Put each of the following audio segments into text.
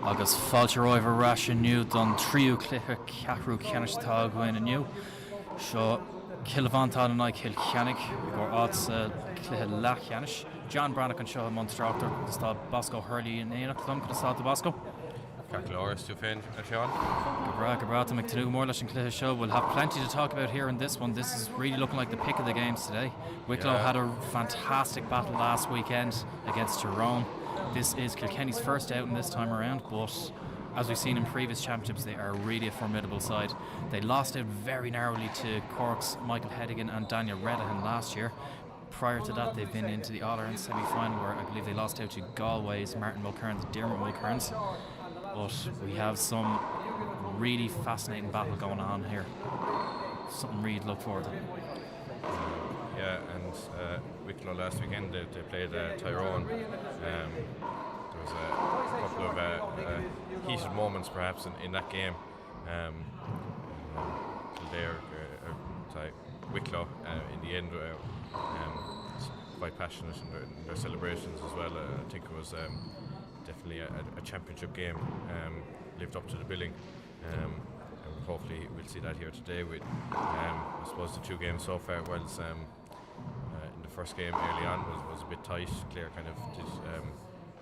agus fáilte roimh ras inniu don tríú cluiche ceathrú ceannaiste goin inniu. Seo Kilvantá na Kilkenny gur áit sa cluiche lecheannis. John Brannock an seo Monstráachtar agus tá Bosco Hurley in éanaach dom go tá Bosco. Caclóras tú féin Sean. Gabra to make more less in show. We'll have plenty to talk about here in this one. This is really looking like the pick of the games today. Wicklow had a fantastic battle last weekend against Tyrone. This is Kilkenny's first outing this time around, but as we've seen in previous championships, they are really a formidable side. They lost out very narrowly to Cork's Michael Hedigan and Daniel Redahan last year. Prior to that, they've been into the All-Ireland semi-final where I believe they lost out to Galway's Martin Mulcairn's Dermot Mulcairn's. But we have some really fascinating battle going on here. Something really to look forward to. Yeah, and Wicklow last weekend they played Tyrone. There was a couple of heated moments perhaps in that game. Wicklow in the end quite passionate in their celebrations as well. I think it was definitely a championship game, lived up to the billing, and hopefully we'll see that here today with I suppose the two games so far. Whilst in the first game early on was a bit tight, Clare kind of did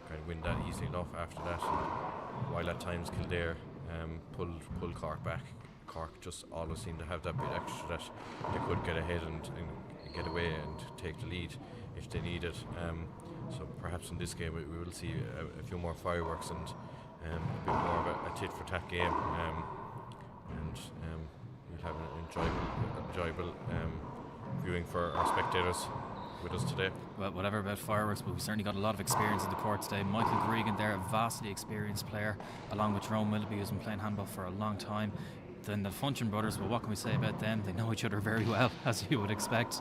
kind of win that easily enough after that, and while at times Kildare pulled Cork back. Cork just always seemed to have that bit extra that they could get ahead and get away and take the lead if they need it. So perhaps in this game we will see a few more fireworks and a bit more of a tit-for-tat game, and we'll have an enjoyable viewing for our spectators with us today. Well, whatever about fireworks, but we've certainly got a lot of experience in the court today. Michael Gregan there, a vastly experienced player, along with Jerome Wiloughby, who's been playing handball for a long time. Then the Function brothers, well, what can we say about them? They know each other very well, as you would expect.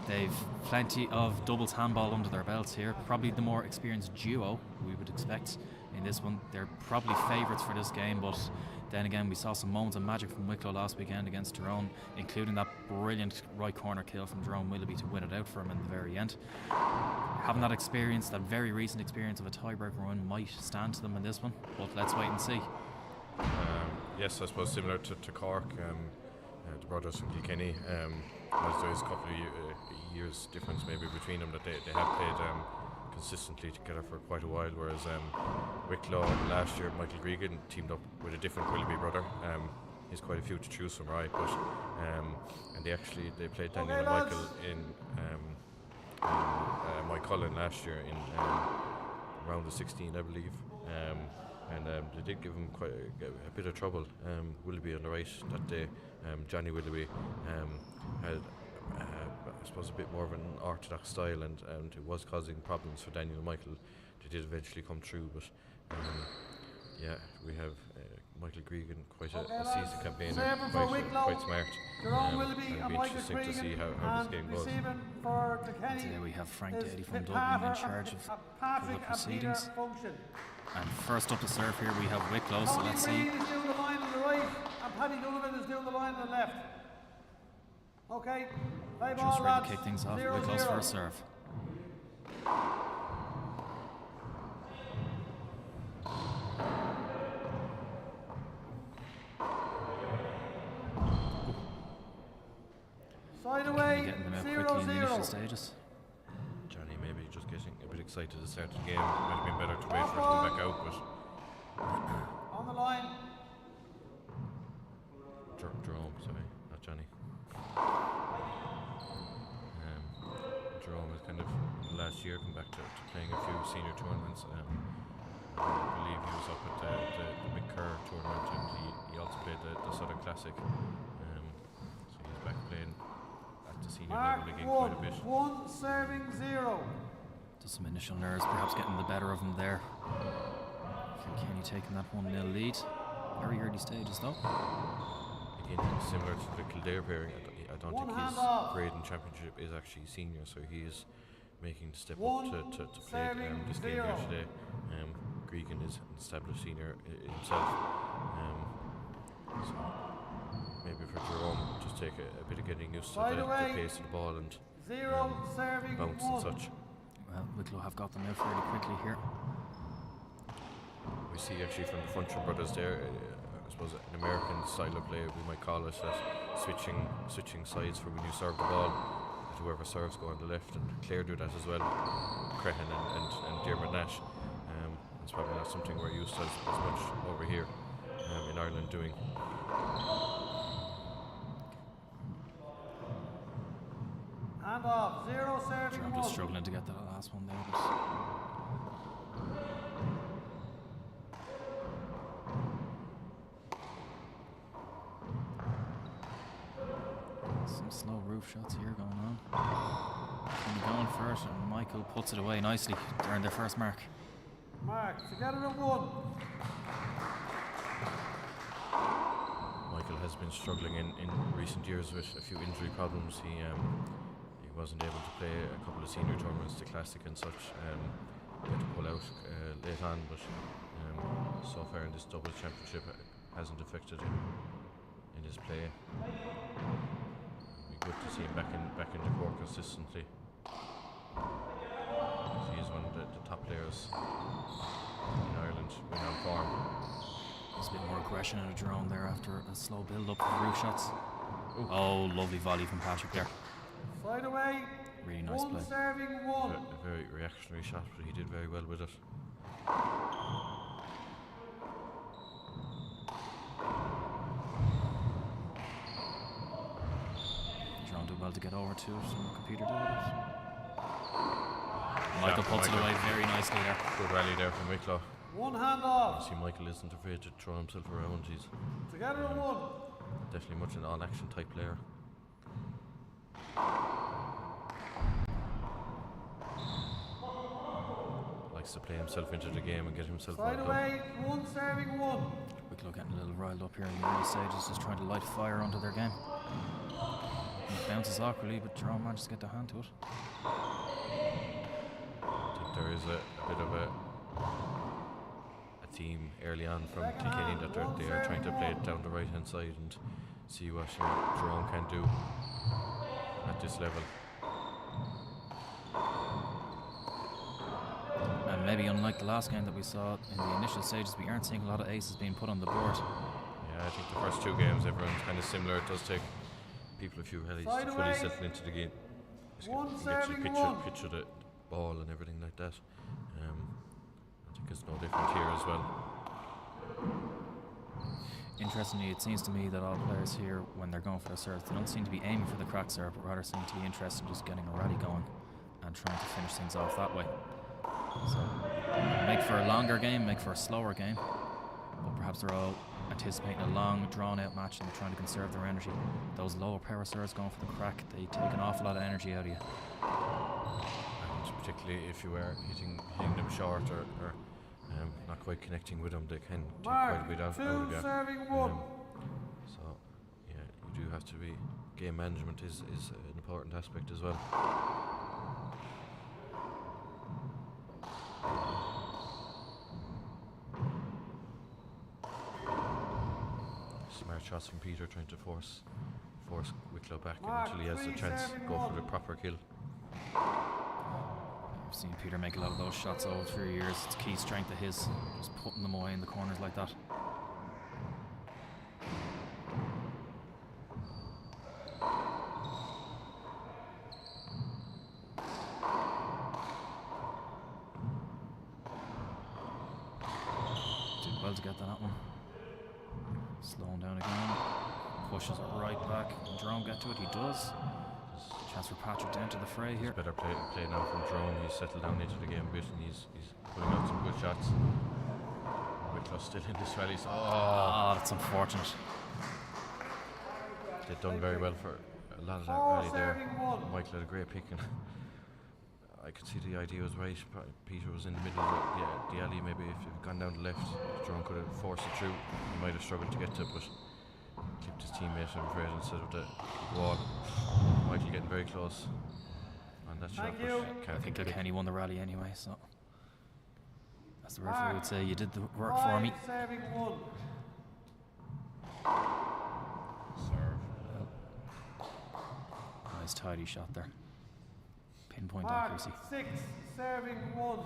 They've plenty of doubles handball under their belts here. Probably the more experienced duo we would expect in this one. They're probably favourites for this game, but then again, we saw some moments of magic from Wicklow last weekend against Tyrone, including that brilliant right corner kill from Jerome Wiloughby to win it out for him in the very end. Having that experience, that very recent experience of a tiebreaker win, might stand to them in this one, but let's wait and see. Yes, I suppose similar to Cork, the brothers from Kilkenny, as there is a couple of years difference maybe between them, that they have played consistently together for quite a while, whereas Wicklow last year, Michael Gregan teamed up with a different Willoughby brother. He's quite a few to choose from, right? But and they played Daniel and Michael in Mike Cullen last year in round of 16, I believe. And they did give him quite a bit of trouble. Willoughby on the right that day, Johnny Willoughby had I suppose a bit more of an orthodox style, and it was causing problems for Daniel and Michael. They did eventually come through, but yeah, we have Michael Gregan, quite a seasoned campaigner, quite smart. It'll be interesting to see how this game goes. Today we have Frank Daly from Dublin in charge of the proceedings. And first up to serve here we have Wicklow, so let's see. Is doing the line on the right, and Paddy Donovan is doing the line on the left. Okay, play ball, just ready to kick things off. Wicklow's first serve. Side away, getting them out quickly in the initial stages. Johnny maybe just getting a bit excited to start the game. Might have been better to wait for it to come back out, but on the line. Jerome, sorry, not Johnny. Jerome has kind of last year come back to playing a few senior tournaments. I believe he was up at the McCurr tournament, and he also played the Southern Classic. So he's back playing at the senior level again quite a bit. 1 serving 0. Just some initial nerves perhaps getting the better of him there. Kilkenny taking that 1-0 lead. Very early stages though. Again, similar to the Kildare pairing, I don't think his grade in championship is actually senior, so he is making the step up to play this game here today. Gregan is an established senior himself, so maybe for Jerome just take a bit of getting used to the pace of the ball and bounce and such. Well, Wicklow have got them out fairly quickly here. We see actually from the Function brothers there, I suppose an American style of play we might call it, that switching sides for when you serve the ball, that whoever serves go on the left, and Clare do that as well, Crehan and Diarmuid Nash. It's probably not something we're used to as much over here in Ireland doing. Hand off, 0 serving I'm 1. just struggling to get that last one there. Some slow roof shots here going on. And going for it, and Michael puts it away nicely. They're in their first mark. Mark, together at 1. Michael has been struggling in recent years with a few injury problems. He wasn't able to play a couple of senior tournaments, the Classic and such. He had to pull out late on, but so far in this double championship hasn't affected him in his play. It'd be good to see him back in the court consistently. He is one of the top players in Ireland when on form. There's a bit more aggression in a drone there after a slow build up of roof shots. Ooh. Oh, lovely volley from Patrick there. Side away. Really nice play. Serving 1. A very reactionary shot, but he did very well with it. Drone did well to get over to it, and Computer did it. Michael puts it away very nicely there. Good rally there from Wicklow. 1 hand off. You see, Michael isn't afraid to throw himself around. He's Together at 1. definitely much an all-action type player. Likes to play himself into the game and get himself Side away, 1 serving 1. Wicklow getting a little riled up here in the early stages, just trying to light fire onto their game. And it bounces awkwardly, but Jerome manages to get their hand to it. I think there is a bit of a theme early on from Kilkenny that they are trying to play it down the right hand side and see what Jerome can do at this level. And maybe unlike the last game that we saw in the initial stages, we aren't seeing a lot of aces being put on the board. Yeah, I think the first 2 games everyone's kind of similar. It does take people a few rallies to fully settle into the game. Get to picture the ball and everything like that. I think it's no different here as well. Interestingly, it seems to me that all players here, when they're going for their serves, they don't seem to be aiming for the crack serve, but rather seem to be interested in just getting a rally going and trying to finish things off that way. So, make for a longer game, make for a slower game, but perhaps they're all anticipating a long, drawn-out match and trying to conserve their energy. Those lower power serves going for the crack, they take an awful lot of energy out of you. And particularly if you are hitting them short or not quite connecting with them, they can take quite a bit out of you. Serving 1. So, yeah, you do have to be. Game management is an important aspect as well. Smart shots from Peter, trying to force Wicklow back until he has the chance to go for the proper kill. I've seen Peter make a lot of those shots over through years. It's a key strength of his, just putting them away in the corners like that. Did well to get that one. Slowing down again. Pushes it right back. Can Jerome get to it? He does. Chance for Patrick to enter the fray here. It's better play now from Jerome. He's settled down into the game a bit and he's putting out some good shots. Wicklow still in this rally. So that's unfortunate. They've done very well for a lot of that rally there. Michael had a great pick and I could see the idea was right. Peter was in the middle of the alley. Maybe if it had gone down the left, Jerome could have forced it through. He might have struggled to get to it, but clipped his teammate, I'm afraid, instead of the wall. Michael getting very close on that shot. I think Kilkenny won the rally anyway, so as the referee would say, you did the work for me. Serving 1. Nice tidy shot there. Pinpoint accuracy. 6 serving 1.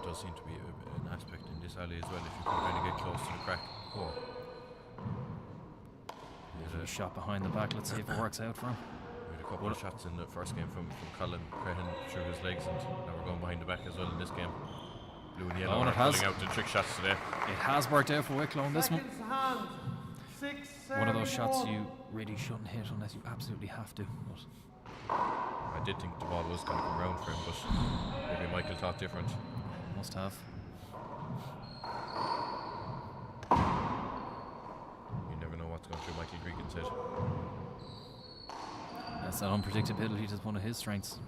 does seem to be an aspect in this alley as well. If you can kind of get close to the crack. Oh. A shot behind the back. Let's see if it works out for him. We had a couple of shots in the first game from Colin Crehan through his legs, and now we're going behind the back as well in this game. Blue and yellow are pulling out the trick shots today. It has worked out for Wicklow in this one. Hand. 6, One of those shots you really shouldn't hit unless you absolutely have to. But I did think the ball was going to come round for him, but maybe Michael thought different. must have. You never know what's going through Michael Gregan's head. That's that unpredictability that's one of his strengths.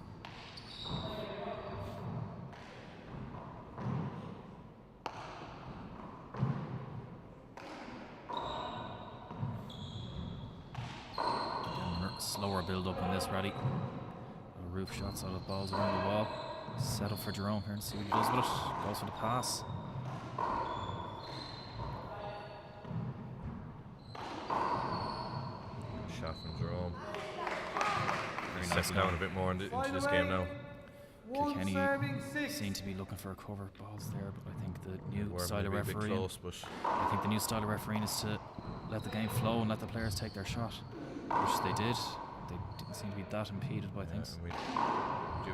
Slower build up on this rally. Roof shots out of balls around the wall. Set up for Jerome here and see what he does with it. Goes for the pass. Shot from Jerome. Very Settle down a bit more into this game now. Kilkenny seem to be looking for cover balls there, but I think the new style of refereeing. I think the new style of refereeing is to let the game flow and let the players take their shot, which they did. They didn't seem to be that impeded by things. We do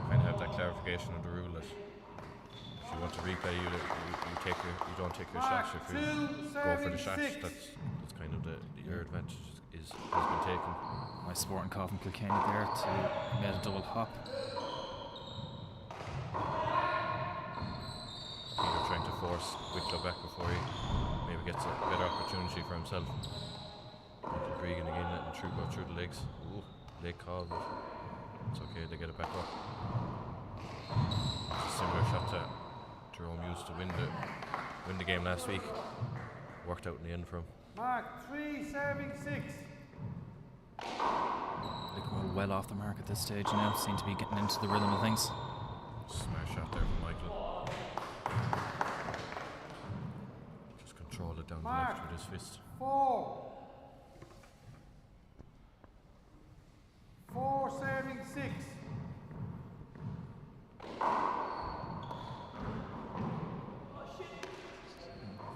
kind of have that clarification of the rule that if you want to replay, you don't take your shots. If you go for the shots, that's kind of your advantage has been taken. Nice sporting call from Kilkenny there to made a double hop. Peter trying to force Wicklow back before he maybe gets a better opportunity for himself. Michael Gregan again letting go through the legs. Ooh, leg call, but it's okay, they get it back up. It's a similar shot that Jerome used to win the game last week. Worked out in the end for him. Mark 3, serving 6. They're well off the mark at this stage now. Seem to be getting into the rhythm of things. Smart shot there from Michael. Just control it down the left with his fist. 4. 4, serving 6.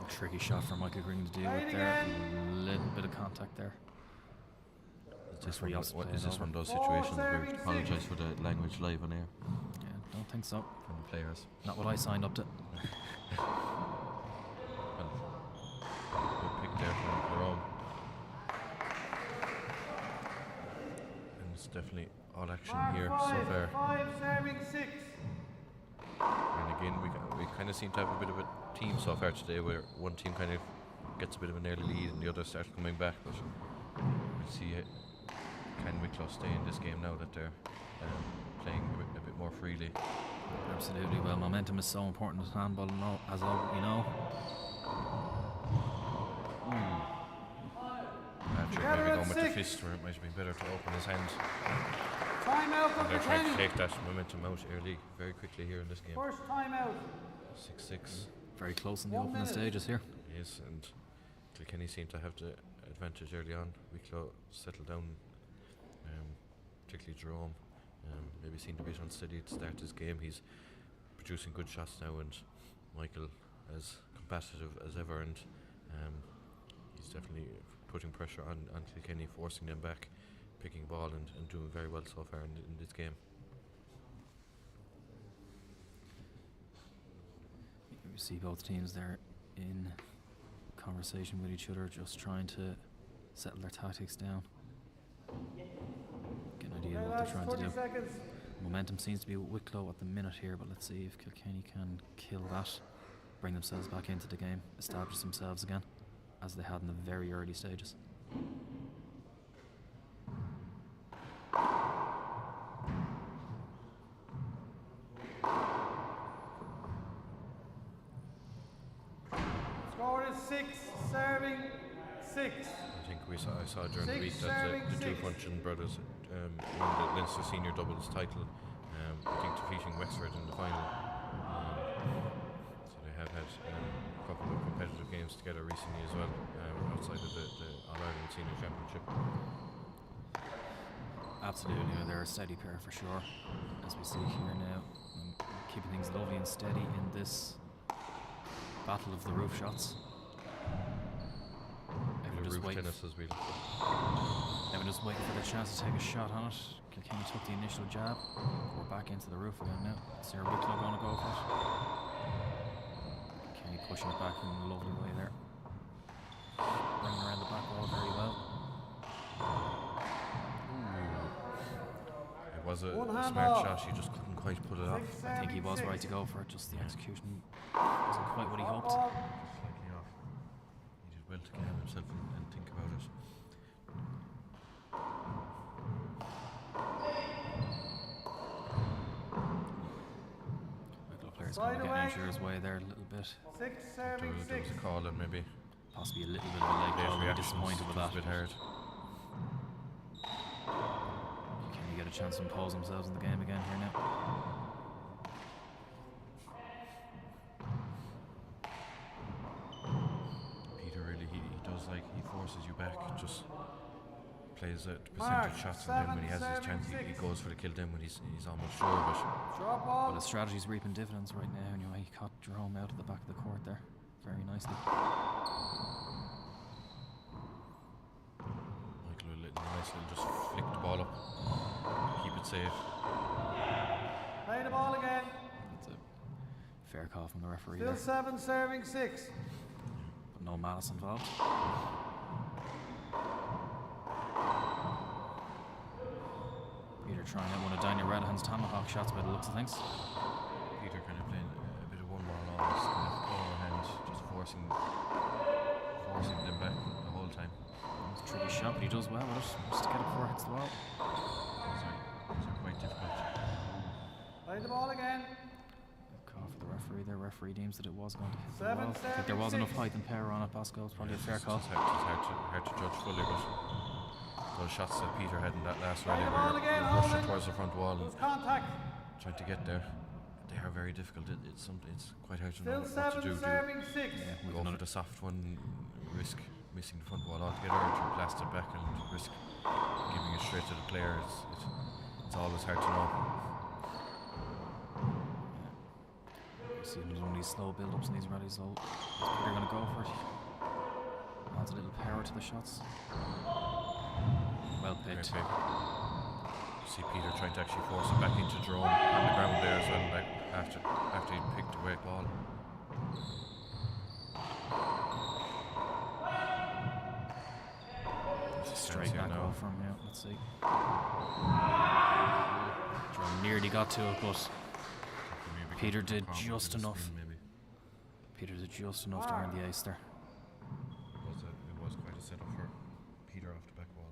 Tricky shot for Michael Green to deal with there. A little bit of contact there. Is this one of those situations where we apologise for the language live on air? Yeah, don't think so. From the players. Not what I signed up to. Well, good pick there from Jerome. And it's definitely all action here so far. 5, serving 6. And again, we kind of seem to have a bit of a team so far today where one team kind of gets a bit of an early lead and the other starts coming back, but we'll see it. Can Wicklow stay in this game now that they're playing a bit more freely? Absolutely. Well, momentum is so important as handball, as you know. Patrick maybe going with the fist where it might have been better to open his hand. Time out for They're trying to Kilkenny. take that momentum out early, very quickly here in this game. First time out. 6-6. Very close in the 1 opening minute. stages here. Yes, and Kilkenny seem to have the advantage early on. Wicklow settled down, particularly Jerome. Maybe seemed to be unsteady to start this game. He's producing good shots now, and Michael as competitive as ever, and he's definitely putting pressure on Kilkenny, forcing them back, picking ball and doing very well so far in this game. You see both teams there in conversation with each other, just trying to settle their tactics down. Get an idea of what they're trying to do. Seconds. Momentum seems to be with Wicklow at the minute here, but let's see if Kilkenny can kill that, bring themselves back into the game, establish themselves again, as they had in the very early stages. Score is 6, serving 6. I think I saw during the week 6, that serving the two 6. Function brothers won the Leinster Senior Doubles title, I think defeating Wexford in the final. So they have had a couple of competitive games together recently as well, outside of the All-Ireland Senior Championship. Absolutely, they're a steady pair for sure, as we see here now. And keeping things lovely and steady in this battle of the roof shots. Evan just waiting for the chance to take a shot on it. Kilkenny took the initial jab. We're back into the roof again now. Sarah Wicklow going to go for it. Kilkenny pushing it back in a lovely way there. Bringing around the back wall very well. It was a smart shot, he just couldn't quite pull it off. I think he was right to go for it, just the execution wasn't quite what he hoped. Slightly off. He did well to get himself and think about it. Wicklow players kind of getting Insurer's way there a little bit. There was a call and maybe Possibly a little bit of a leg call. I'm disappointed with that. A bit hard. Can you get a chance to impose themselves in the game again here now? Peter really, he does like, he forces you back, just plays the percentage shots, and then when he has his chance he goes for the kill then when he's almost sure of it. Well, his strategy's reaping dividends right now anyway. He caught Jerome out at the back of the court there very nicely. Michael will nice little just flick the ball up, keep it safe. Play the ball again. That's a fair call from the referee Still there. 7 serving 6. But no malice involved. Peter trying out one of Daniel Radahan's tomahawk shots by the looks of things. Peter kind of playing a bit of one ball almost, kind of overhand, just forcing them back the whole time. It's a tricky shot, but he does well with it. Just to get it before it hits the wall. These are quite difficult. Play the ball again. Call for the referee there. Referee deems that it was going to hit the 7 wall. I think there was enough height and power on it. Bosco was probably a fair call. It's hard to judge fully, but those shots that Peter had in that last rally the ball were again, rushing Holman. towards the front wall and Lose contact. trying to get there. They are very difficult. It's quite hard to know Still what to 7 do. serving 6. Yeah, Go for the soft one, risk missing the front wall altogether, or to blast it back and risk giving it straight to the player. It's always hard to know. You see one of these slow build-ups in these rallies, so is Peter going to go for it? Adds a little power to the shots. Well Great picked. pick. You see Peter trying to actually force it back into Jerome on the ground there as well, like after he picked a great ball. Straight back now. off from him, yeah, let's see. Jerome nearly got to it, but Maybe Peter go for did the just spin, enough. Maybe. Peter did just enough to earn the ace there. It was quite a setup for Peter off the back wall.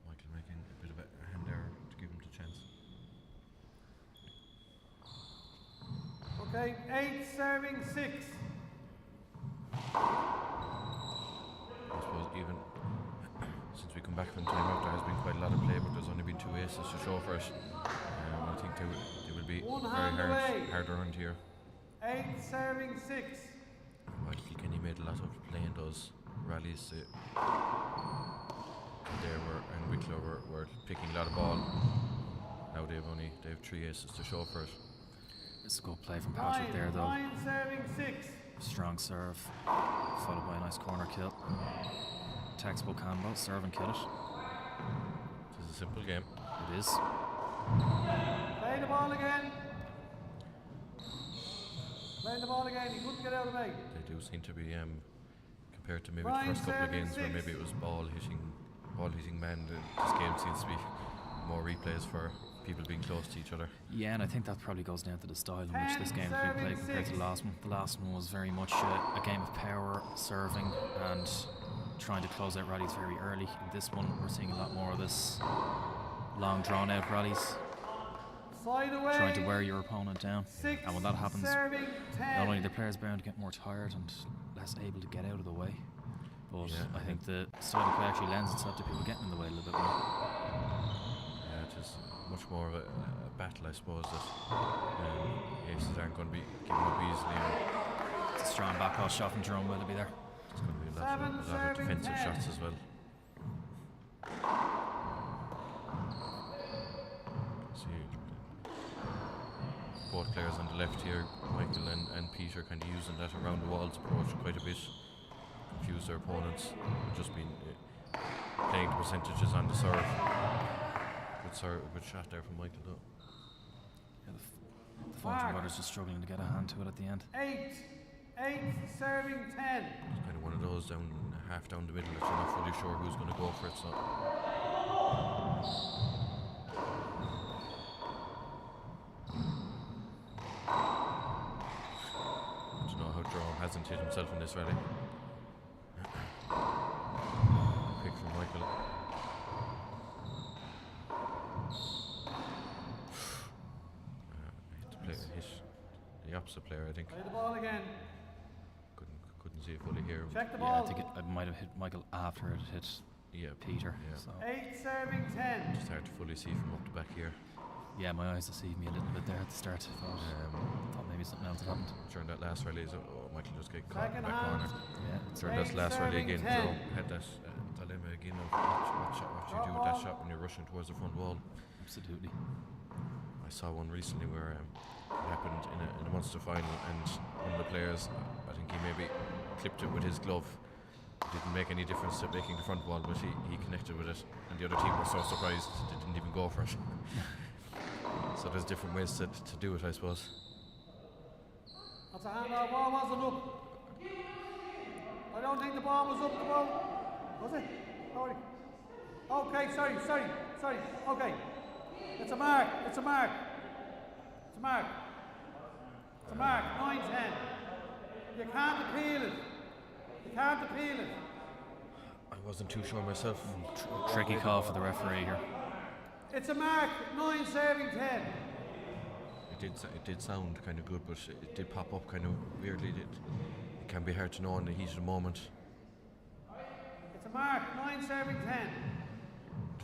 Michael making a bit of a hand error to give him the chance. Okay, 8 serving 6. I suppose even since we come back from time out, there has been quite a lot of play, but there's only been 2 aces to show for it. I think they will be One very hand away. hard earned here. 8 serving 6. While Kilkenny made a lot of play in those rallies, and Wicklow were picking a lot of ball. Now they have 3 aces to show for it. It's a good play from Patrick there, though. 9 serving 6. Strong serve, followed by a nice corner kill. Textbook handball, serve and kill it. It's a simple game. It is. Play the ball again. Play the ball again. He couldn't get out of the way. They do seem to be compared to maybe Ryan the first couple of serving games where 6. maybe it was ball hitting man. This game seems to be more replays for people being close to each other. Yeah, and I think that probably goes down to the style in which this game has been played compared to the last one. The last one was very much a game of power, serving, and trying to close out rallies very early. In this one, we're seeing a lot more of this long, drawn-out rallies, Side away. trying to wear your opponent down. 6 And when that happens, serving 10. not only the players bound to get more tired and less able to get out of the way, but Yeah, I think the style of play actually lends itself to people getting in the way a little bit more. Yeah, it is much more of a battle, I suppose, that aces aren't going to be given up easily. And It's a strong back shot from Jerome Wiloughby there. there's going to be a lot of defensive shots as well. both players on the left here, Michael and Peter, kind of using that around the walls approach quite a bit, confuse their opponents. Just been playing the percentages on the serve. Good shot there from Michael though. Yeah, the Function brothers just struggling to get a hand to it at the end. 8 serving 10. It's kind of one of those half down the middle that you're not fully sure who's going to go for it. So. I don't know how Jerome hasn't hit himself in this rally. Quick from Michael. Hit the opposite player, I think. Play the ball again. Couldn't see it fully here. Check the Yeah, ball. I think it might have hit Michael after it hit Peter. Yeah. So. 8 serving 10. Just hard to fully see from up the back here. Yeah, my eyes deceived me a little bit there at the start. Thought maybe something else had happened. During that last rally, Michael just got caught in the Second back corner. hand. Yeah, During that last rally again, 10. Jerome had that dilemma again of what you do with that shot when you're rushing towards the front wall. absolutely. I saw one recently where it happened in a Munster final, and one of the players, I think he maybe clipped it with his glove. It didn't make any difference to making the front wall, but he connected with it, and the other team were so surprised they didn't even go for it. So there's different ways to do it, I suppose. That's a hand. Our ball wasn't up. I don't think the ball was up the ball. Was it? Sorry. Okay, sorry. Okay. It's a mark. It's a mark. 9-10. You can't appeal it. I wasn't too sure myself. Tricky call for the referee here. It's a mark. 9 serving 10. It did sound kind of good, but it did pop up kind of weirdly. It can be hard to know in the heat of the moment. It's a mark. 9 serving 10.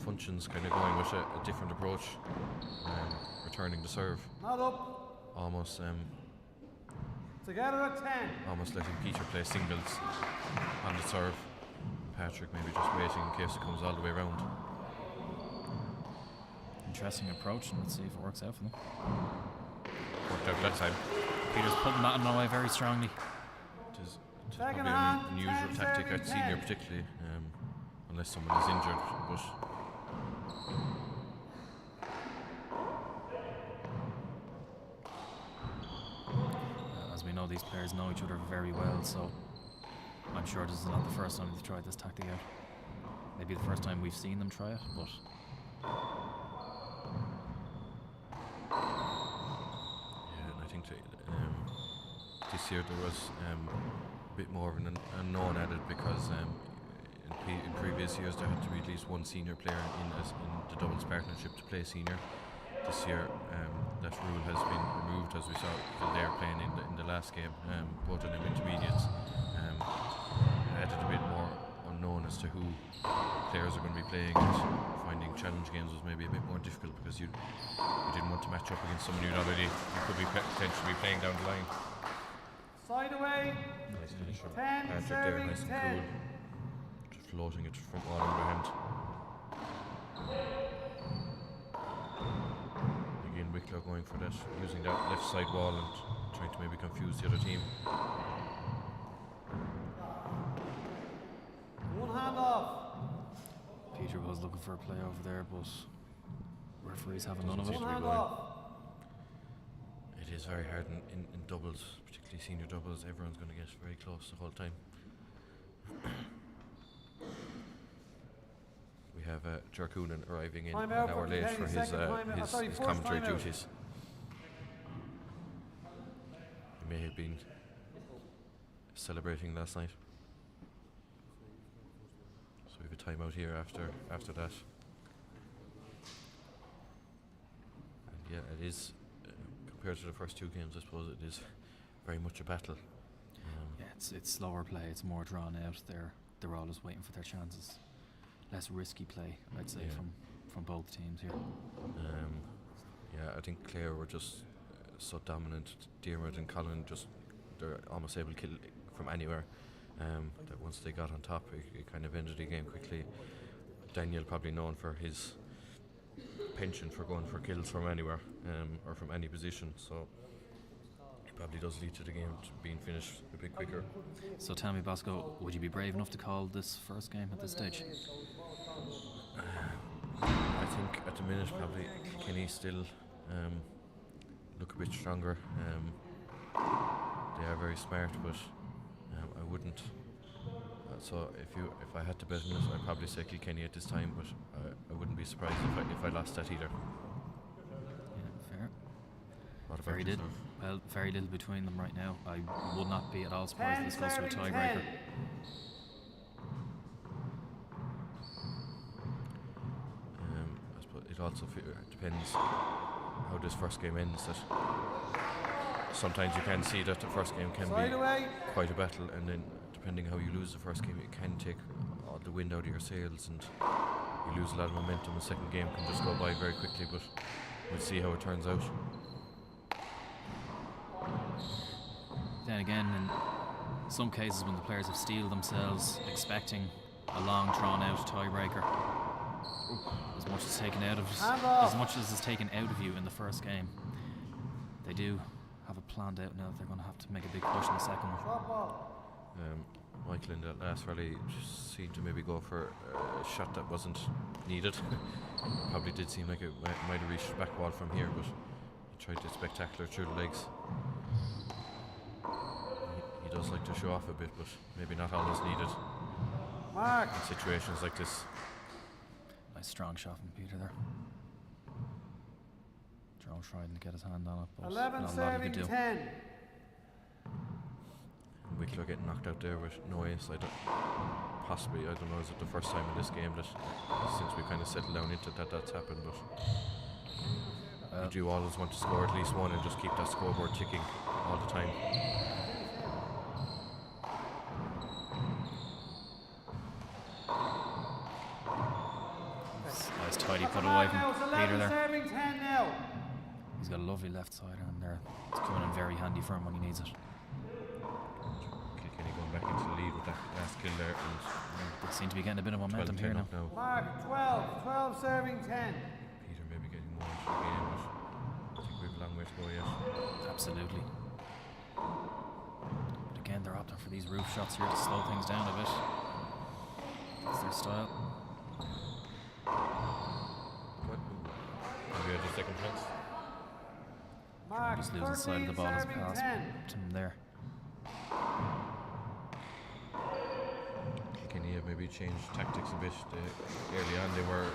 Function's kind of going with a different approach, returning the serve. Not up. Almost Together at 10. almost letting Peter play singles on the serve. Patrick maybe just waiting in case it comes all the way around. Interesting approach, and let's see if it works out for them. Worked out that time. Peter's putting that in away very strongly. It is Second probably hand, an unusual 10 tactic serving at senior 10. particularly, unless someone is injured. But As we know, these players know each other very well, so I'm sure this is not the first time they've tried this tactic out. Maybe the first time we've seen them try it, but yeah, and I think this year there was a bit more of an unknown added because in previous years there had to be at least one senior player in the doubles partnership to play senior. This year that rule has been removed, as we saw Kildare playing in the last game, both of them intermediates. Added a bit more unknown as to who players are going to be playing, and finding challenge games was maybe a bit more difficult because you didn't want to match up against someone you could be potentially be playing down the line. Side away. Nice finish from 10 Patrick there, serving nice and 10. cool. Just floating it from all underhand. Again, Wicklow going for that, using that left side wall and trying to maybe confuse the other team. One hand off. Peter was looking for a play over there, but referees having none of it. One hand off. It is very hard in doubles, particularly senior doubles. Everyone's going to get very close the whole time. We have Jarkunen arriving in Time an out hour for late Kilkenny, for second time out. Sorry, his first commentary time out. duties. He may have been celebrating last night. So we have a timeout here after that. And yeah, it is compared to the first two games, I suppose it is very much a battle. Yeah, it's slower play. It's more drawn out. They're always waiting for their chances. Less risky play, I'd say, Yeah. from both teams here. Yeah, I think Clare were just so dominant. Diarmuid and Colin they're almost able to kill from anywhere. That once they got on top, it kind of ended the game quickly. Daniel, probably known for his penchant for going for kills from anywhere or from any position, so it probably does lead to the game being finished a bit quicker. So tell me, Bosco, would you be brave enough to call this first game at this stage? I think at the minute probably Kilkenny still look a bit stronger. They are very smart, but I wouldn't. So if I had to bet on it, I'd probably say Kilkenny at this time, but I wouldn't be surprised if I lost that either. Yeah, fair. What about Very little. yourself? Well, very little between them right now. I would not be at all surprised if this goes to a tiebreaker. I suppose it also depends how this first game ends. That sometimes you can see that the first game can be quite a battle, and then depending how you lose the first game, it can take all the wind out of your sails, and you lose a lot of momentum. The second game can just go by very quickly, but we'll see how it turns out. Then again, in some cases when the players have steeled themselves expecting a long drawn out tiebreaker, as much as taken out of as much as is taken out of you in the first game, they do have it planned out now that they're going to have to make a big push in the second one. Michael in that last rally just seemed to maybe go for a shot that wasn't needed. Probably did seem like it might have reached the back wall from here, but he tried to spectacular through the legs. He does like to show off a bit, but maybe not always needed in situations like this. Nice strong shot from Peter there. Jerome trying to get his hand on it, but 11 not a lot he could do. 10. Wicklow getting knocked out there with no ace. I don't know, is it the first time in this game that since we kind of settled down into that's happened, but you do always want to score at least one and just keep that scoreboard ticking all the time. Nice tidy put away from Peter there. 10 now. He's got a lovely left side on there. It's coming in very handy for him when he needs it. Kilkenny going back into the lead with that last kill there, and They seem to be getting a bit of momentum here now. Mark 12 serving 10. Peter maybe getting more into the game, but I think we have a long way to go yet. Absolutely. But again, they're opting for these roof shots here to slow things down a bit. That's their style. Maybe a second chance. Mark Just losing sight of the ball as a 13 pass serving 10. to him there. Kilkenny have maybe changed tactics a bit. Early on they were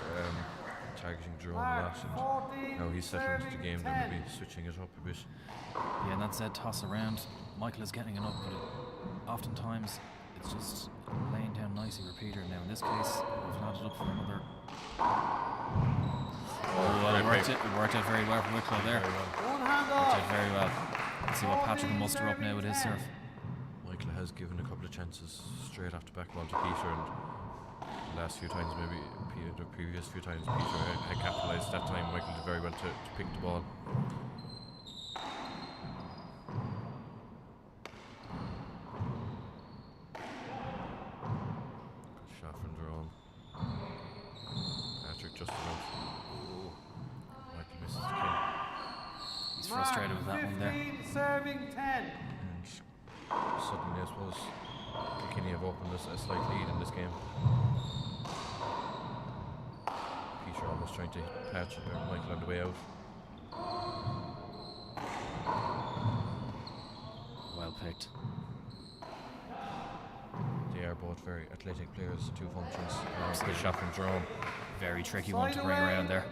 targeting Jerome a lot, and now he's settled into the game, they're maybe switching it up a bit. Yeah, and that said, toss around. Michael is getting it up, but oftentimes it's just laying down nicely for Peter. Now in this case, we've landed up for another. Oh, well, it worked out very well for Wicklow there. One hand Worked off. out very well. Let's see what Patrick can muster up now with his serve. Michael has given a couple of chances straight off the back wall to Peter, and the last few times, maybe the previous few times, Peter had capitalised. That time Michael did very well to pick the ball. Good shot from Jerome. Patrick just enough. Oh. Michael misses the kill. He's frustrated with that one there. 15 serving 10. And suddenly, I suppose, Kilkenny have opened a slight lead in this game. Peter almost trying to patch Michael on the way out. Well picked. They are both very athletic players, the two functions. Good shot from Jerome. Very tricky one to bring around there.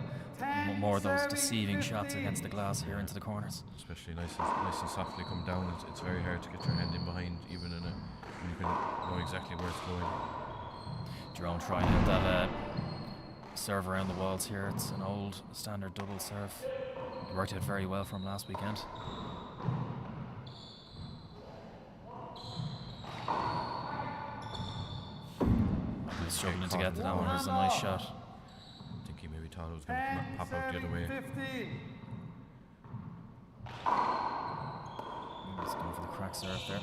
More of those deceiving shots against the glass here into the corners. Especially nice and softly come down. It's very hard to get your hand in behind, even in when you can know exactly where it's going. Jerome trying out that serve around the walls here. It's an old standard double serve. It worked out very well for him last weekend. He's struggling to get to that one. It was a nice shot. I think he maybe thought it was going to pop out the other way. 15. He's going for the crack serve there. A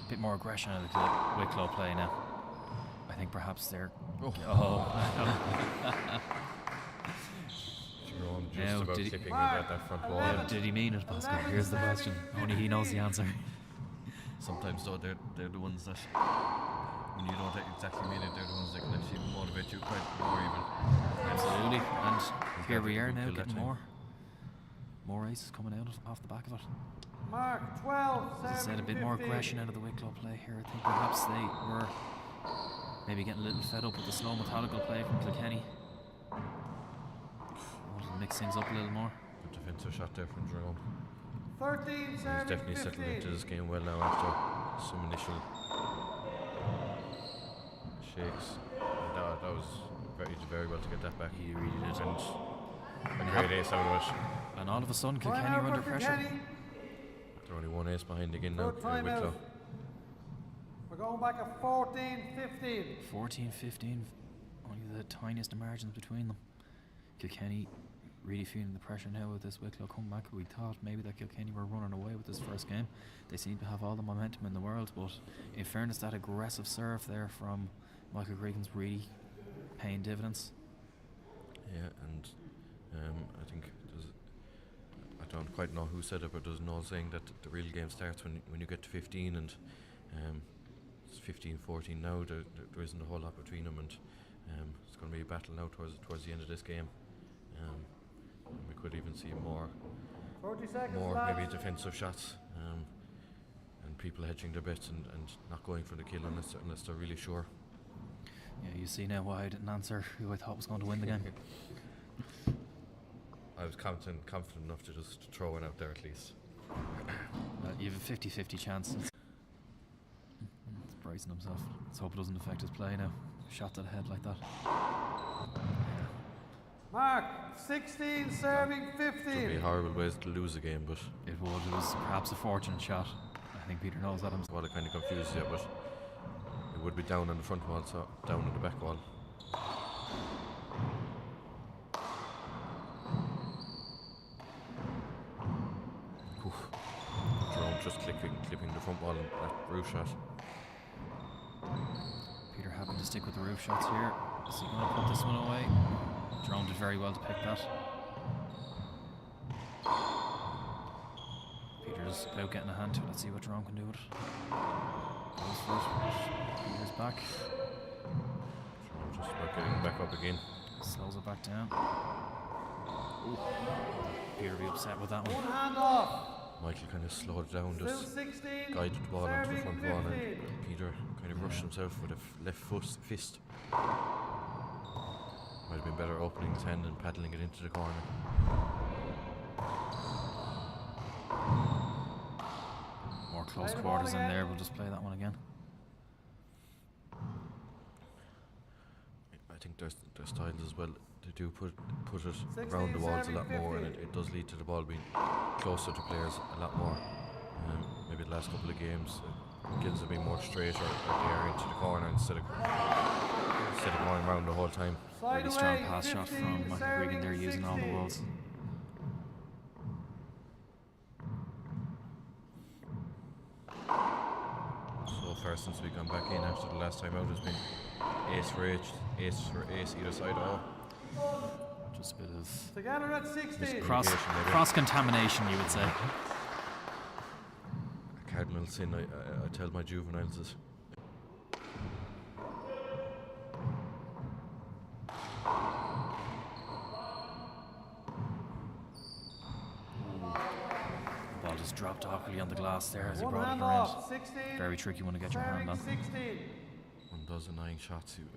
bit more aggression out of the Wicklow play now. I think perhaps they're. Oh. Jerome just Now, about did he- clipping it at that front wall. Yeah, did he mean it, Pascal? Here's the question. Only he knows the answer. Sometimes though they're the ones that when you don't exactly mean it, they're the ones that can actually motivate you quite more even. Absolutely. And here we are now Kill that getting time. more aces coming out off the back of it. Mark 12, As I said, a bit more 15. aggression out of the Wicklow play here. I think perhaps they were maybe getting a little fed up with the slow methodical play from Kilkenny. Wanted to mix things up a little more. Good defensive shot there from Jerome. 13, He's serving definitely settled 15. into this game well now after some initial shakes. And that was he did very well to get that back. He really did. And a great ace out of it. And all of a sudden, Time Kilkenny out were under for pressure. Kilkenny. They're only one ace behind again now. Good time Wicklow. out. We're going back at 14-15. 14-15, only the tiniest of margins between them. Kilkenny really feeling the pressure now with this Wicklow comeback. We thought maybe that Kilkenny were running away with this first game. They seem to have all the momentum in the world, but in fairness, that aggressive serve there from Michael Gregan's really paying dividends. Yeah, and I think I don't quite know who said it, but there's no saying that the real game starts when you get to 15, and it's 15-14 now. There isn't a whole lot between them, and it's going to be a battle now towards the end of this game. We could even see 40 seconds more left. maybe defensive shots, and people hedging their bets and not going for the kill unless they're really sure. Yeah, you see now why I didn't answer who I thought was going to win the game. I was confident enough to just throw one out there at least. You have a 50-50 chance. It's bracing himself. Let's hope it doesn't affect his play now. Shot to the head like that. Mark 16, serving It would be 15. horrible ways to lose a game, but It was perhaps a fortunate shot. I think Peter knows that himself. well, it kind of confuses you, but it would be down on the front wall, so down on the back wall. Oof. Jerome just clipping the front wall and that roof shot. Peter happy to stick with the roof shots here. Is he going to put this one away? Jerome did very well to pick that. Peter's out getting a hand to it. Let's see what Jerome can do with it. Goes for it. Peter's back. Jerome just about getting back up again. Slows it back down. Ooh. Peter will be upset with that one. One hand off. Michael kind of slowed down, Still just 16. guided the ball onto the serving front wall, 15. and Peter kind of rushed himself with a left fist. Might have been better opening his hand and paddling it into the corner. More close Play the ball quarters in again. there. We'll just play that one again. I think their styles as well, they do put it 16, around the walls a serving lot more, and 15. it does lead to the ball being closer to players a lot more. Maybe the last couple of games, Gills have been more straight or they are into the corner instead of going around the whole time. Slide Really strong away, pass shot 15, from Michael Gregan there, serving using all the 16. walls. So far since we've gone back in after the last time out, has been ace for ace either side. Just a bit of Together at 16. Maybe. cross contamination, you would say. A cardinal sin, I tell my juveniles this. The ball just dropped awkwardly on the glass there as he One brought it hand around. off. 16. Very tricky one to get your hand Serving on. 16. One does annoying shots, you're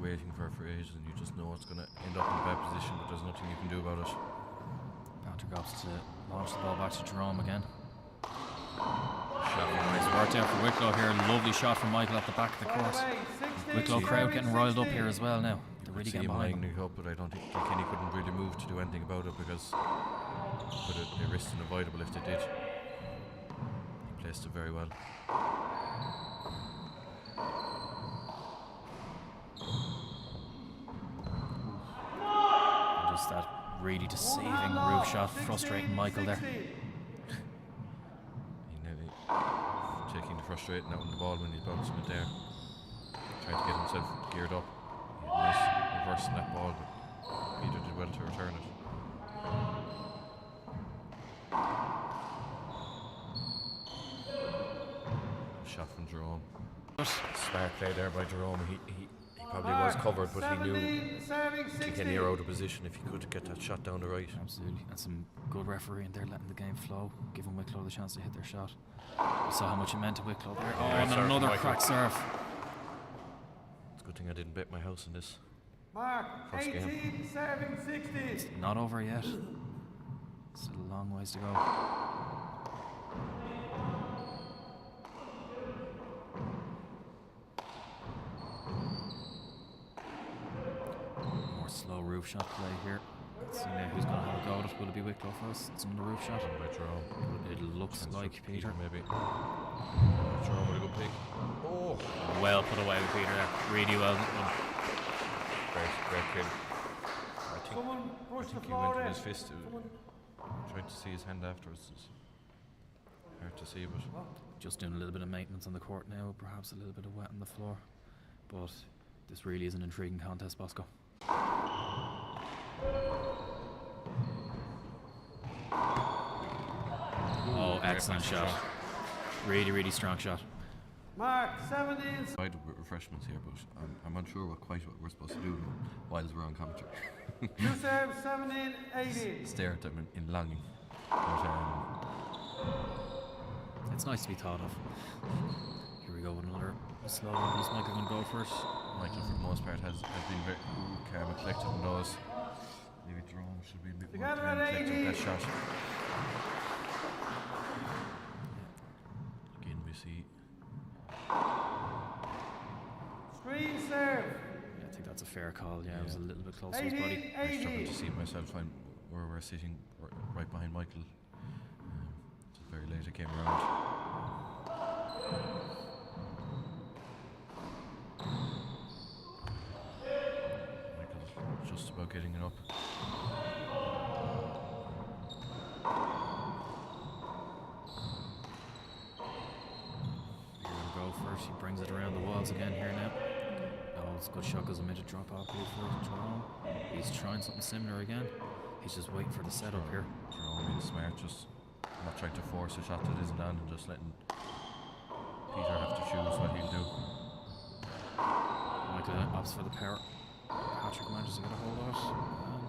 waiting for ages and you just know it's going to end up in a bad position, but there's nothing you can do about it. Patrick opts to launch the ball back to Jerome again. Shot Nice work there for Wicklow here. Lovely shot from Michael at the back of the Slide court. away, 16, Wicklow crowd serving getting riled up 16. here as well now. They're really see getting him behind lining them. it up, but I don't think Kilkenny couldn't really move to do anything about it because they risked unavoidable if they did. He placed it very well. And just that really deceiving roof shot, frustrating Michael there. 16. He nearly taking the frustrating out on the ball when he's bouncing it there. Trying to get himself geared up. He had a nice reverse in that ball, but Peter did well to return it. Shot from Jerome. Smart play there by Jerome. He probably was covered, but he knew Kilkenny are out of position if he could get that shot down the right. Absolutely, and some good refereeing there, letting the game flow, giving Wicklow the chance to hit their shot. You saw how much it meant to Wicklow there. Oh, and another crack serve. It's a good thing I didn't bet my house in this. Mark, First 18, game. serving 60. It's not over yet. Still a long ways to go. More slow roof shot play here. Let's see now who's going to have a go at it. Will it be Wicklow first? It's on the roof shot. By Jerome. It looks like Peter. Maybe. Jerome with a good pick. Oh! Well put away with Peter there. Really well done. Great kill. Someone brush the He floor went in. with his fist. Tried to see his hand afterwards. It's hard to see, but Just doing a little bit of maintenance on the court now, perhaps a little bit of wet on the floor. But this really is an intriguing contest, Bosco. Oh, excellent shot. Really strong shot. Mark, 17. tried with refreshments here, but I'm unsure what we're supposed to do whilst we're on commentary. You serve 17, 18. Stare at them in longing. But It's nice to be thought of. Here we go with another slow one. Is Michael going to go first? Michael, for the most part, has been very calm and collected in those. Maybe Jerome should be a bit more Together calm and at collected 80. with that shot. Again, we see Screen serve. Yeah, I think that's a fair call. Yeah, it was a little bit close to his body. 18, I struggle 18. to see myself where we're sitting right behind Michael. It's very late it came around. Michael's just about getting it up. Here we go first. He brings it around the walls again here now. Oh, it's a good shot. Goes a minute drop off here for Jerome. He's trying something similar again. He's just waiting for the setup here. Jerome being smart, just not trying to force a shot that isn't on and just letting Peter have to choose what he'll do. Michael opts for the power. Patrick manages to get a hold of it. And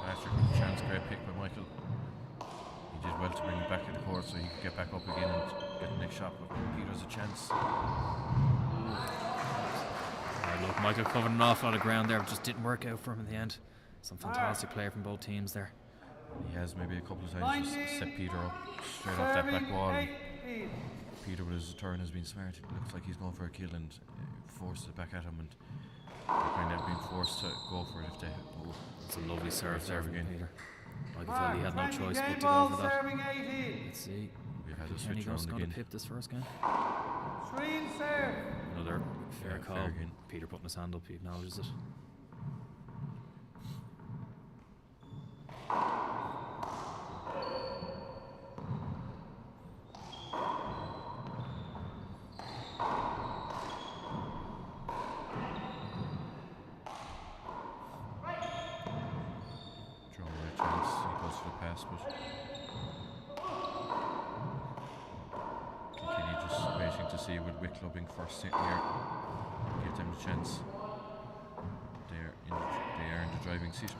Patrick with a chance, great pick by Michael. He did well to bring it back in the court so he could get back up again and get the next shot, but Peter's a chance. look, Michael covered an awful lot of ground there, but just didn't work out for him in the end. Some fantastic play from both teams there. He has maybe a couple of times just set Peter up straight off that back wall. Peter with his turn has been smart. It looks like he's going for a kill and forced it back at him, and they kind of been forced to go for it if they. Oh, it's a lovely serve there from Peter. Michael felt he had no choice but to ball go for that. serving 18. Let's see. We've had a Kenny switch round going to again. pip this first game. Screen serve. Another fair Yeah, call. fair again. Peter putting his hand up, he acknowledges it. Draw right chance. He goes for the pass, but Kilkenny just waiting to see will Wicklow being first here. Give them the chance. They are in the driving seat.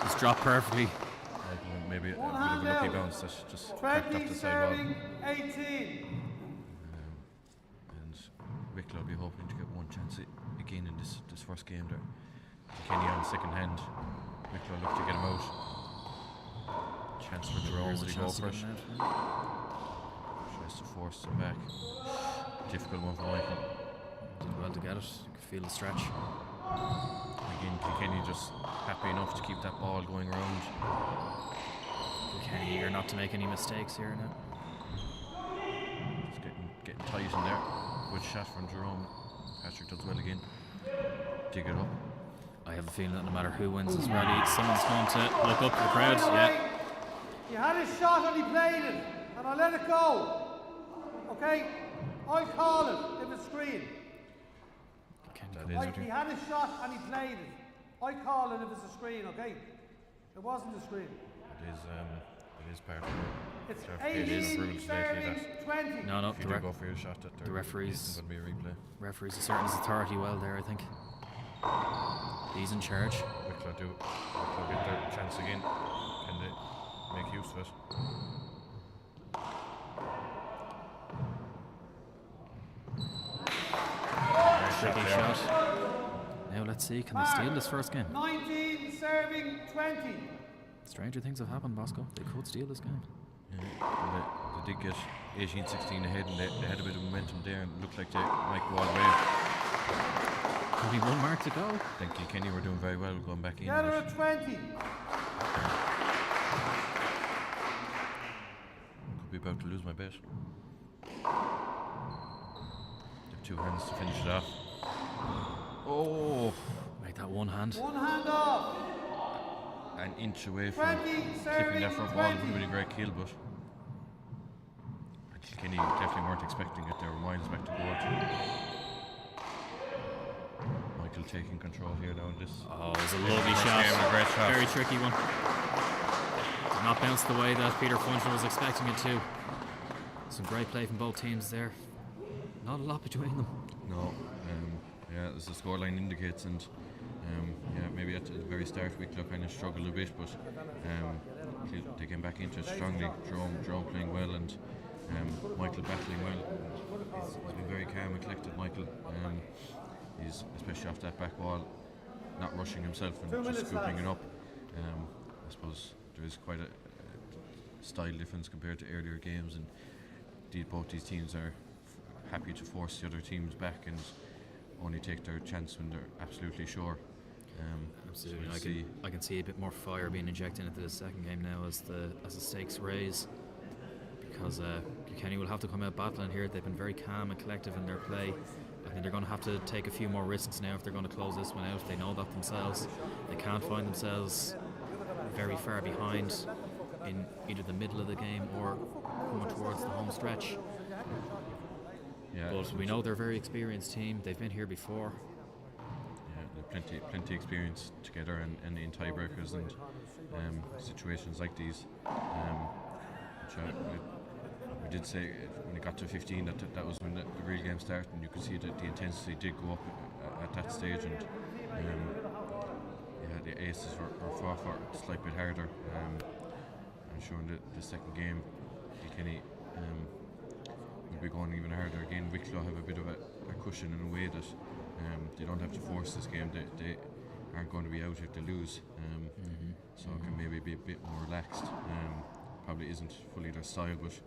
Just dropped perfectly. Maybe a bit One of a hand lucky out. bounce that just cracked 20 off the side wall. serving 18. And Wicklow will be hoping to get one chance again in this first game there. Kilkenny on the second hand. Wicklow look to get him out. Chance for Jerome, Here's will a he go chance to for get it? him out. Tries to force him back. Difficult one for Michael. Did well to get it. You could feel the stretch. Again, Kilkenny just happy enough to keep that ball going around. Kenny eager not to make any mistakes here now. Just getting tight in there. Good shot from Jerome. Patrick does well again. Dig it up. I have a feeling that no matter who wins this rally, someone's going to look up to the crowd. Yeah. He had his shot and he played it, and I let it go. Okay? I'll call it if it's screen. That is Right, he had his shot and he played it. I call it if it's a screen, okay? It wasn't a screen. it is part of It's the clarification of rules lately that 20. No, if you do go for your shot, that the there referees- isn't going to be a replay. referees asserting his authority well there, I think. He's in charge. Wicklow get their chance again. Can they make use of it? Tricky shot. Now let's see, can they steal this first game? 19 serving 20. Stranger things have happened, Bosco. They could steal this game. Yeah, and they did get 18-16 ahead, and they had a bit of momentum there, and it looked like they might go all the way. Only one mark to go. I think Kilkenny were doing very well going back in. Get her at 20. Could be about to lose my bet. They have two hands to finish it off. Oh! Make that one hand. One hand off. An inch away from 20 clipping serving that front 20. ball. It would have been a great kill, but Kilkenny definitely weren't expecting it. They were miles back to goal. Michael taking control here now in this. Oh, it was a lovely shot. Game, a great shot. Very tricky one. Did not bounce the way that Peter Function was expecting it to. Some great play from both teams there. Not a lot between them. No, yeah, as the scoreline indicates, and yeah, maybe at the very start Wicklow kind of struggled a bit, but they came back into it strongly. Jerome playing well, and Michael battling well. He's been very calm and collected, Michael. He's especially off that back wall, not rushing himself and just scooping it up. I suppose there is quite a style difference compared to earlier games, and indeed both these teams are happy to force the other teams back and only take their chance when they're absolutely sure. Absolutely, So we'll I can see a bit more fire being injected into the second game now as the stakes raise, because Kilkenny will have to come out battling here. They've been very calm and collective in their play. I think they're going to have to take a few more risks now if they're going to close this one out. They know that themselves. They can't find themselves very far behind in either the middle of the game or coming towards the home stretch. Yeah, But we know they're a very experienced team. They've been here before. yeah, plenty experience together and in tiebreakers and situations like these. Which we did say when it got to 15 that was when the real game started, and you could see that the intensity did go up at that stage, and yeah, the aces were fought for a slight bit harder. I'm sure in the second game Kilkenny will be going even harder again. Wicklow have a bit of a cushion in a way that they don't have to force this game. They aren't going to be out if they lose, so it can maybe be a bit more relaxed. Probably isn't fully their style, but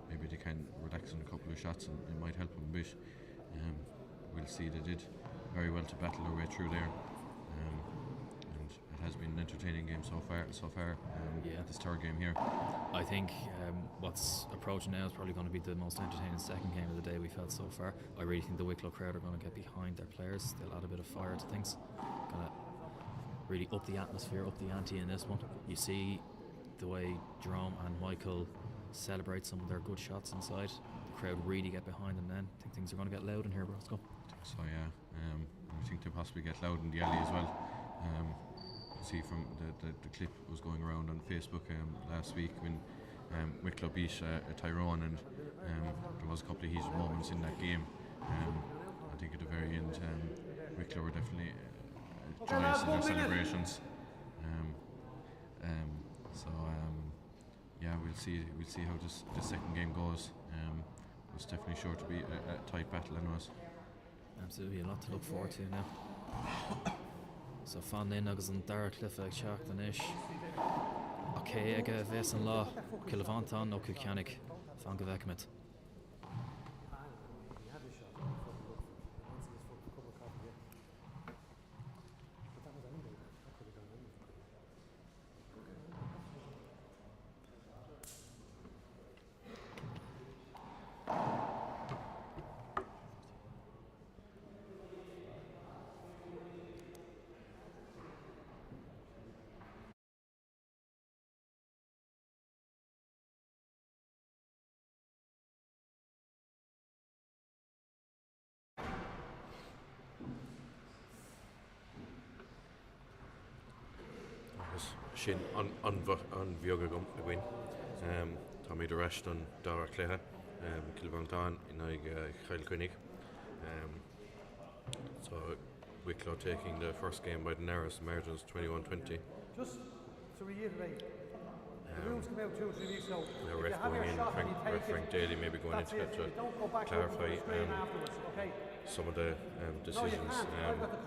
maybe they can relax on a couple of shots and it might help them a bit. We'll see. They did very well to battle their way through there, and it has been an entertaining game so far. Yeah. This third game here. I think what's approaching now is probably going to be the most entertaining second game of the day we've had so far. I really think the Wicklow crowd are going to get behind their players. They'll add a bit of fire to things. Going to really up the atmosphere, up the ante in this one. You see the way Jerome and Michael celebrate some of their good shots inside. The crowd really get behind them then. I think things are going to get loud in here, Roscoe. So yeah, I think they'll possibly get loud in the alley as well. See from the clip was going around on Facebook last week when Wicklow beat Tyrone, and there was a couple of heated moments in that game. I think at the very end Wicklow were definitely joyous in their celebrations. Yeah, we'll see how this second game goes. It's definitely sure to be a tight battle anyways. Absolutely, a lot to look forward to now. So fan linn agus an dara clifa ag seach den ish. Okay, ag a bheits an lá, Kilvantan nó Kilkenny, fan go bhecimid. Shin on Viogagum Win. Tommy de Rashton, Dara Cleha, Kilvantan, in Kilkenny. So Wicklow taking the first game by the narrowest margins, 21-20. Just to reiterate, the rules came out 2 or 3 weeks ago. Now ref going in, Frank Daly maybe going into it to clarify some of the decisions.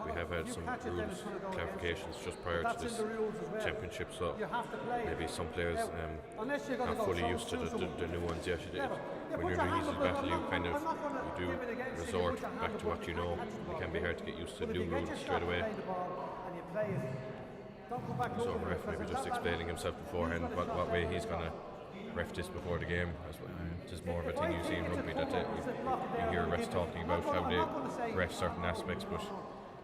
We have had some rules clarifications just prior to this championship, so maybe some players not fully used to the new ones yet. When you're doing these battle, you do resort back to what you know. It can be hard to get used to new rules straight away. So the ref maybe just explaining himself beforehand what way he's going to ref this before the game. It's more of a thing you see in rugby that you hear refs talking about how they ref certain aspects, but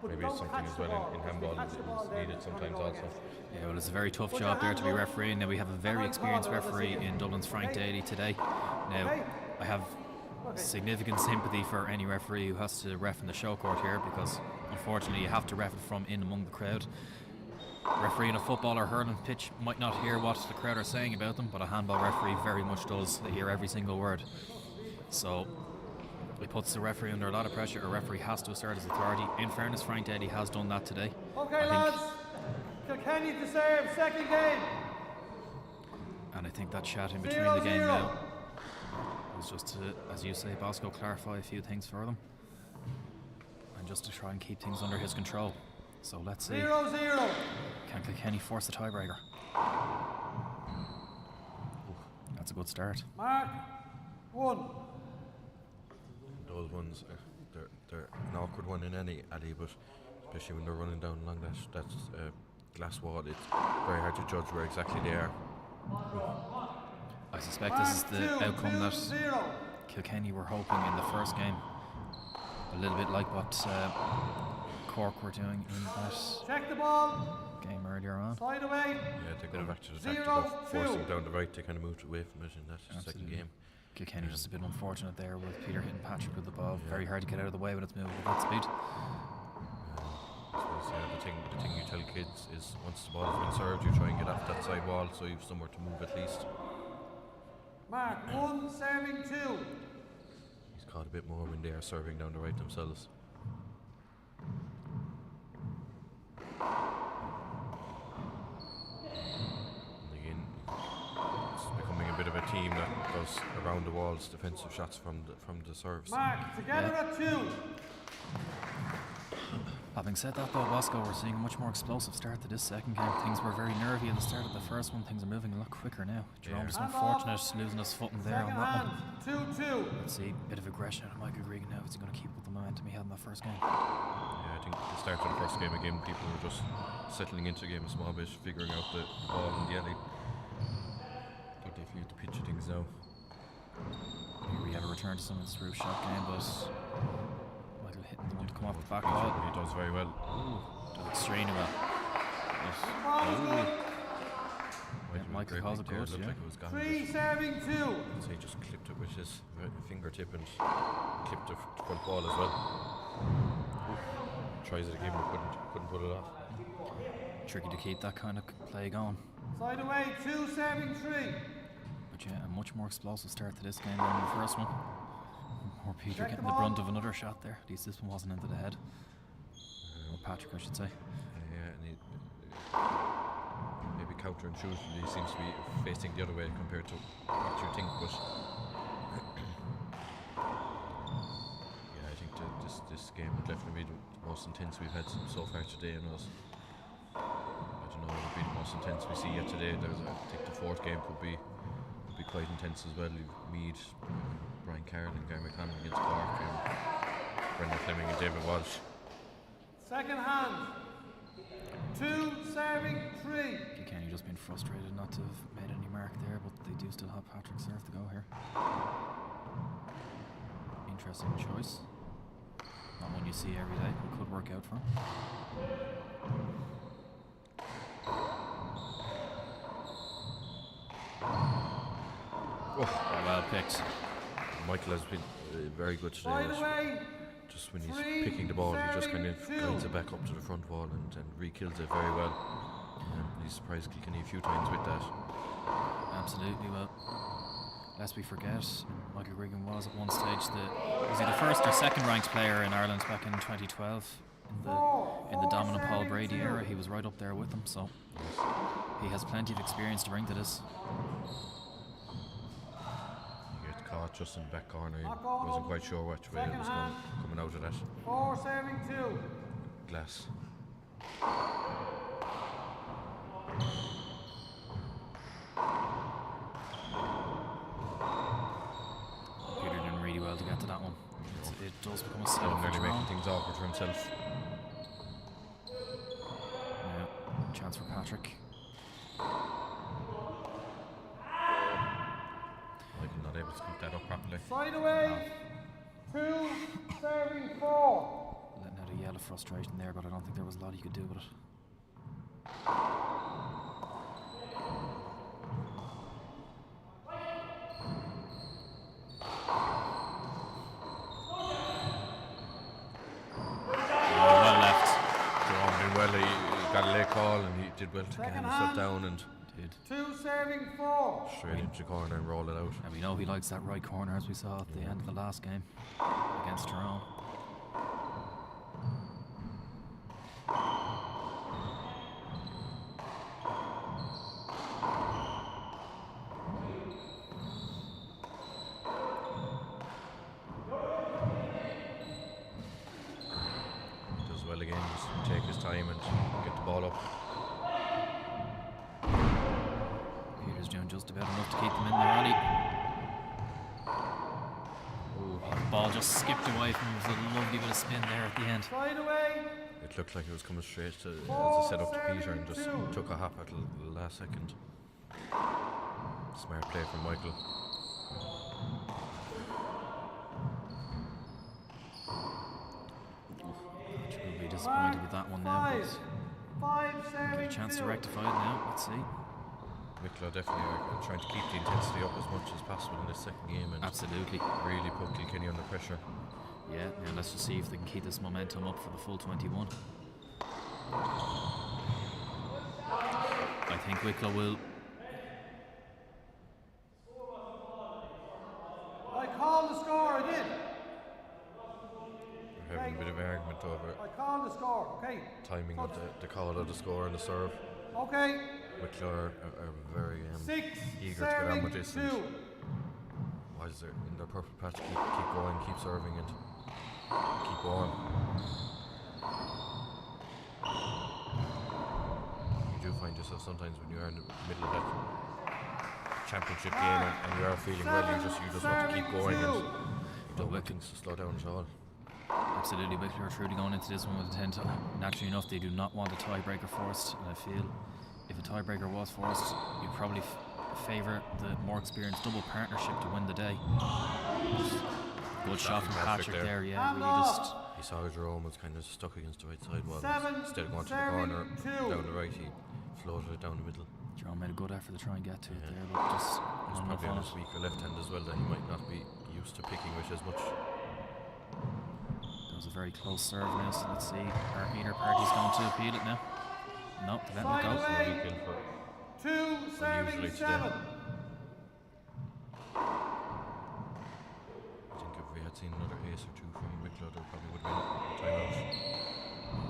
maybe it's something as well in handball is needed sometimes also. Yeah, well, it's a very tough job there to be refereeing. Now we have a very experienced referee in Dublin's Frank Daly today. Now I have significant sympathy for any referee who has to ref in the show court here, because unfortunately you have to ref it from in among the crowd. Referee in a football or hurling pitch might not hear what the crowd are saying about them, but a handball referee very much does. They hear every single word. So it puts the referee under a lot of pressure. A referee has to assert his authority. In fairness, Frank Daly has done that today. Okay, lads, Kilkenny to serve, second game. And I think that chat in between the game now was just to, as you say, Bosco, clarify a few things for them, and just to try and keep things under his control. So let's see. 0-0. Can Kilkenny force the tiebreaker? That's a good start. Mark, 1. Those ones, they're an awkward one in any alley, but especially when they're running down along that glass wall, it's very hard to judge where exactly they are. I suspect this is the outcome that Kilkenny were hoping in the first game. A little bit like what Cork were doing in that check the ball game earlier on. Slide away. Yeah, they go back to the tactic of forcing down the right. They kind of moved away from it in that second game. Kilkenny just a bit unfortunate there with Peter hitting Patrick with the ball. Very hard to get out of the way when it's moving at that speed. The thing you tell kids is once the ball has been served, you try and get off that side wall so you've somewhere to move at least. Mark, 1 serving 2. He's caught a bit more when they are serving down the right themselves. And again, it's becoming a bit of a team that does around the walls defensive shots from the serves. Mark, together at 2. Having said that though, Bosco, we're seeing a much more explosive start to this second game. Things were very nervy at the start of the first one. Things are moving a lot quicker now. Jerome was unfortunate losing his footing there on that one. 2-2. Let's see, a bit of aggression out of Michael Gregan now. Is he going to keep up the momentum he had in that first game? Yeah, I think at the start of the first game again, people were just settling into the game a small bit, figuring out the ball in the alley. They definitely have to pitch things now. Here we have a return to some of this roof shot game, but Michael hitting the one to come off the back wall. He does very well. Does extremely well. Michael calls it good, yeah. Like it was gone. 3 serving 2. So he just clipped it with his fingertip and clipped the front wall as well. Tries it again but couldn't pull it off. Tricky to keep that kind of play going. Side away, 2 serving 3. But yeah, a much more explosive start to this game than the first one. Or Peter getting the brunt of another shot there. At least this one wasn't into the head. Or Patrick, I should say. Yeah, and maybe counterintuitively he seems to be facing the other way compared to what you think, but yeah, I think this game would definitely be the most intense we've had so far today, and I don't know, it would be the most intense we see yet today. I think the fourth game would be quite intense as well. Mead, Brian Carroll and Gary McConnell against Cork, and Brendan Fleming and David Walsh. Second hand, 2 serving 3. Kilkenny just been frustrated not to have made any mark there, but they do still have Patrick serve to go here. Interesting choice. Not one you see every day, but could work out for him. Oh, well picked. Michael has been very good today. Just when he's picking the ball, he just kind of guides it back up to the front wall and re-kills it very well. really surprised Kilkenny a few times with that. Absolutely. Well, lest we forget, Michael Gregan was at one stage was he the first or second ranked player in Ireland back in 2012 in the dominant Paul Brady era. He was right up there with them, so he has plenty of experience to bring to this. He gets caught just in the back corner. He wasn't quite sure which way it was coming out of that 4 serving 2. glass. Peter doing really well to get to that one. It does become a slow Nearly making things awkward for himself. Yeah, chance for Patrick. Michael not able to scoop that up properly. Side away. 2 serving 4. Letting out a yell of frustration there, but I don't think there was a lot he could do with it. Well left. Jerome did well. He got a late call and he did well to get himself down and Did. 2 serving 4. straight into the corner and roll it out. And we know he likes that right corner, as we saw at the end of the last game against Tyrone. Does well again, just take his time and get the ball up. Peter's doing just about enough to keep them in the rally. Oh, the ball just skipped away from him. It was a lovely bit of spin there at the end. Side away. It looked like it was coming straight to, as a set up to Peter and just took a hop at the last second. Smart play from Michael. Patrick will be disappointed with that one now. 5 But serving get a chance to 2. rectify it now. Let's see. Wicklow definitely are trying to keep the intensity up as much as possible in this second game and Absolutely. really put Kilkenny under pressure. Yeah, now let's just see if they can keep this momentum up for the full 21. I think Wicklow will. I called the score, I did. We're having a bit of an argument over I called the score, okay. timing of the call of the score and the serve. Okay. Wicklow are very 6 eager to get on serving with this 2. and whilst they're in their perfect patch, keep going, keep serving and keep going. You do find yourself sometimes when you are in the middle of that championship game and you are feeling well, you just want to keep going and you don't want things to slow down at all. Absolutely, Wicklow are truly going into this one with a 10. Naturally enough, they do not want a tiebreaker forced, and I feel if a tiebreaker was forced, you'd probably favour the more experienced double partnership to win the day. Good shot from Patrick there, yeah, really just. He saw Jerome was kind of stuck against the right side wall. 7 Instead of going to the serving corner, 2. down the right, he floated it down the middle. Jerome made a good effort to try and get to it there, but just He's not enough probably on on it. his weaker left hand as well that he might not be used to picking with as much. That was a very close serve now, so let's see. Either party's going to appeal it now. No, they let it go. Side away. Weekend for 2 serving unusually 7. today. I think if we had seen another ace or two from Wicklow, there probably would have been a timeout.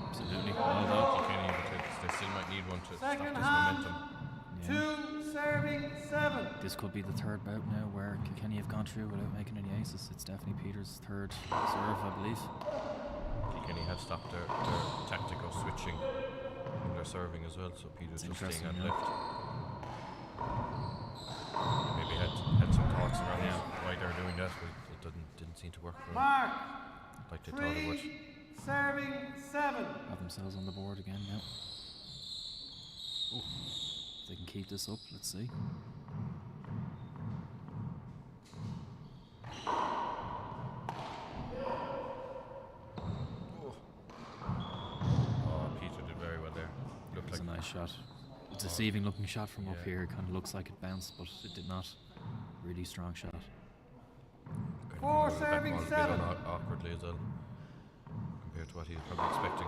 Absolutely. Well done. Kilkenny, but they still might need one to stop Second this hand. momentum. Yeah. 2 serving 7. This could be the third bout now where Kilkenny have gone through without making any aces. It's definitely Peter's third serve, I believe. Kilkenny have stopped their tactic of switching in their serving as well, so Peter's It's just staying on interesting, left. Maybe had some thoughts around why they're doing that, but it didn't seem to work for them Mark. like they thought it would. 3 serving 7. Have themselves on the board again now. If they can keep this up, let's see. Oh, Peter did very well there. Looked It's like a nice shot. Deceiving looking shot from up Yeah. here. It kind of looks like it bounced, but it did not. Really strong shot. kind of 4 came over the back serving wall a bit 7. awkwardly as well, compared to what he was probably expecting.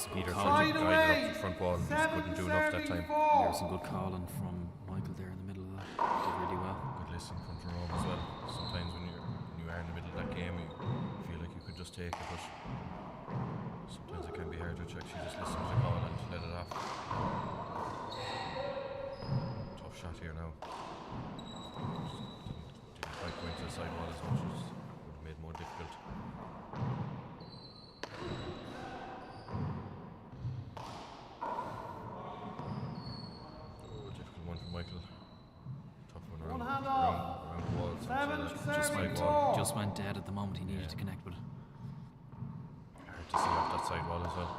some Peter good tried to calling. guide it up the front wall and just couldn't do enough that time. There was some good calling from Michael there in the middle of that. Did really well. Good listening from Jerome as well. Sometimes when you are in the middle of that game, you feel like you could just take it, but sometimes it can be harder to actually just listen to the call and let it off. Tough shot here now. Didn't quite go into the side wall as much as would have made it more difficult. Difficult one for Michael. Tough one around the walls. Just went dead at the moment he needed to connect with it. Hard to see off that side wall as well.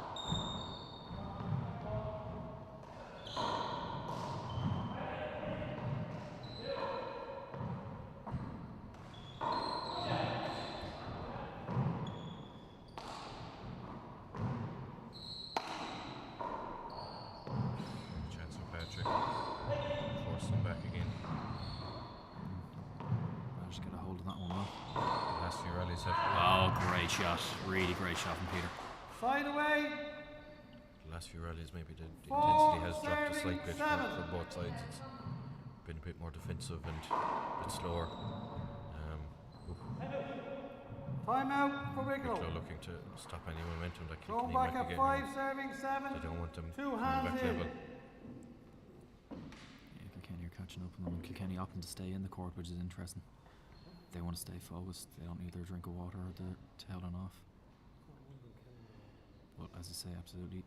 Chance for Patrick. Force them back again. Managed to get a hold of that one well. The last few rallies have. Oh, great shot. Really great shot from Peter. Side away. The last few rallies, maybe the intensity has dropped a slight bit for both sides. It's been a bit more defensive and a bit slower. Time out for Wicklow. Wicklow looking to stop any momentum that Throw Kilkenny back might be at getting. 5, serving 7. They don't want them 2 coming hands back in. level. Yeah, Kilkenny are catching up on them. Kilkenny opting to stay in the court, which is interesting. They want to stay focused. They don't need their drink of water or their tailing off. But as I say, absolutely,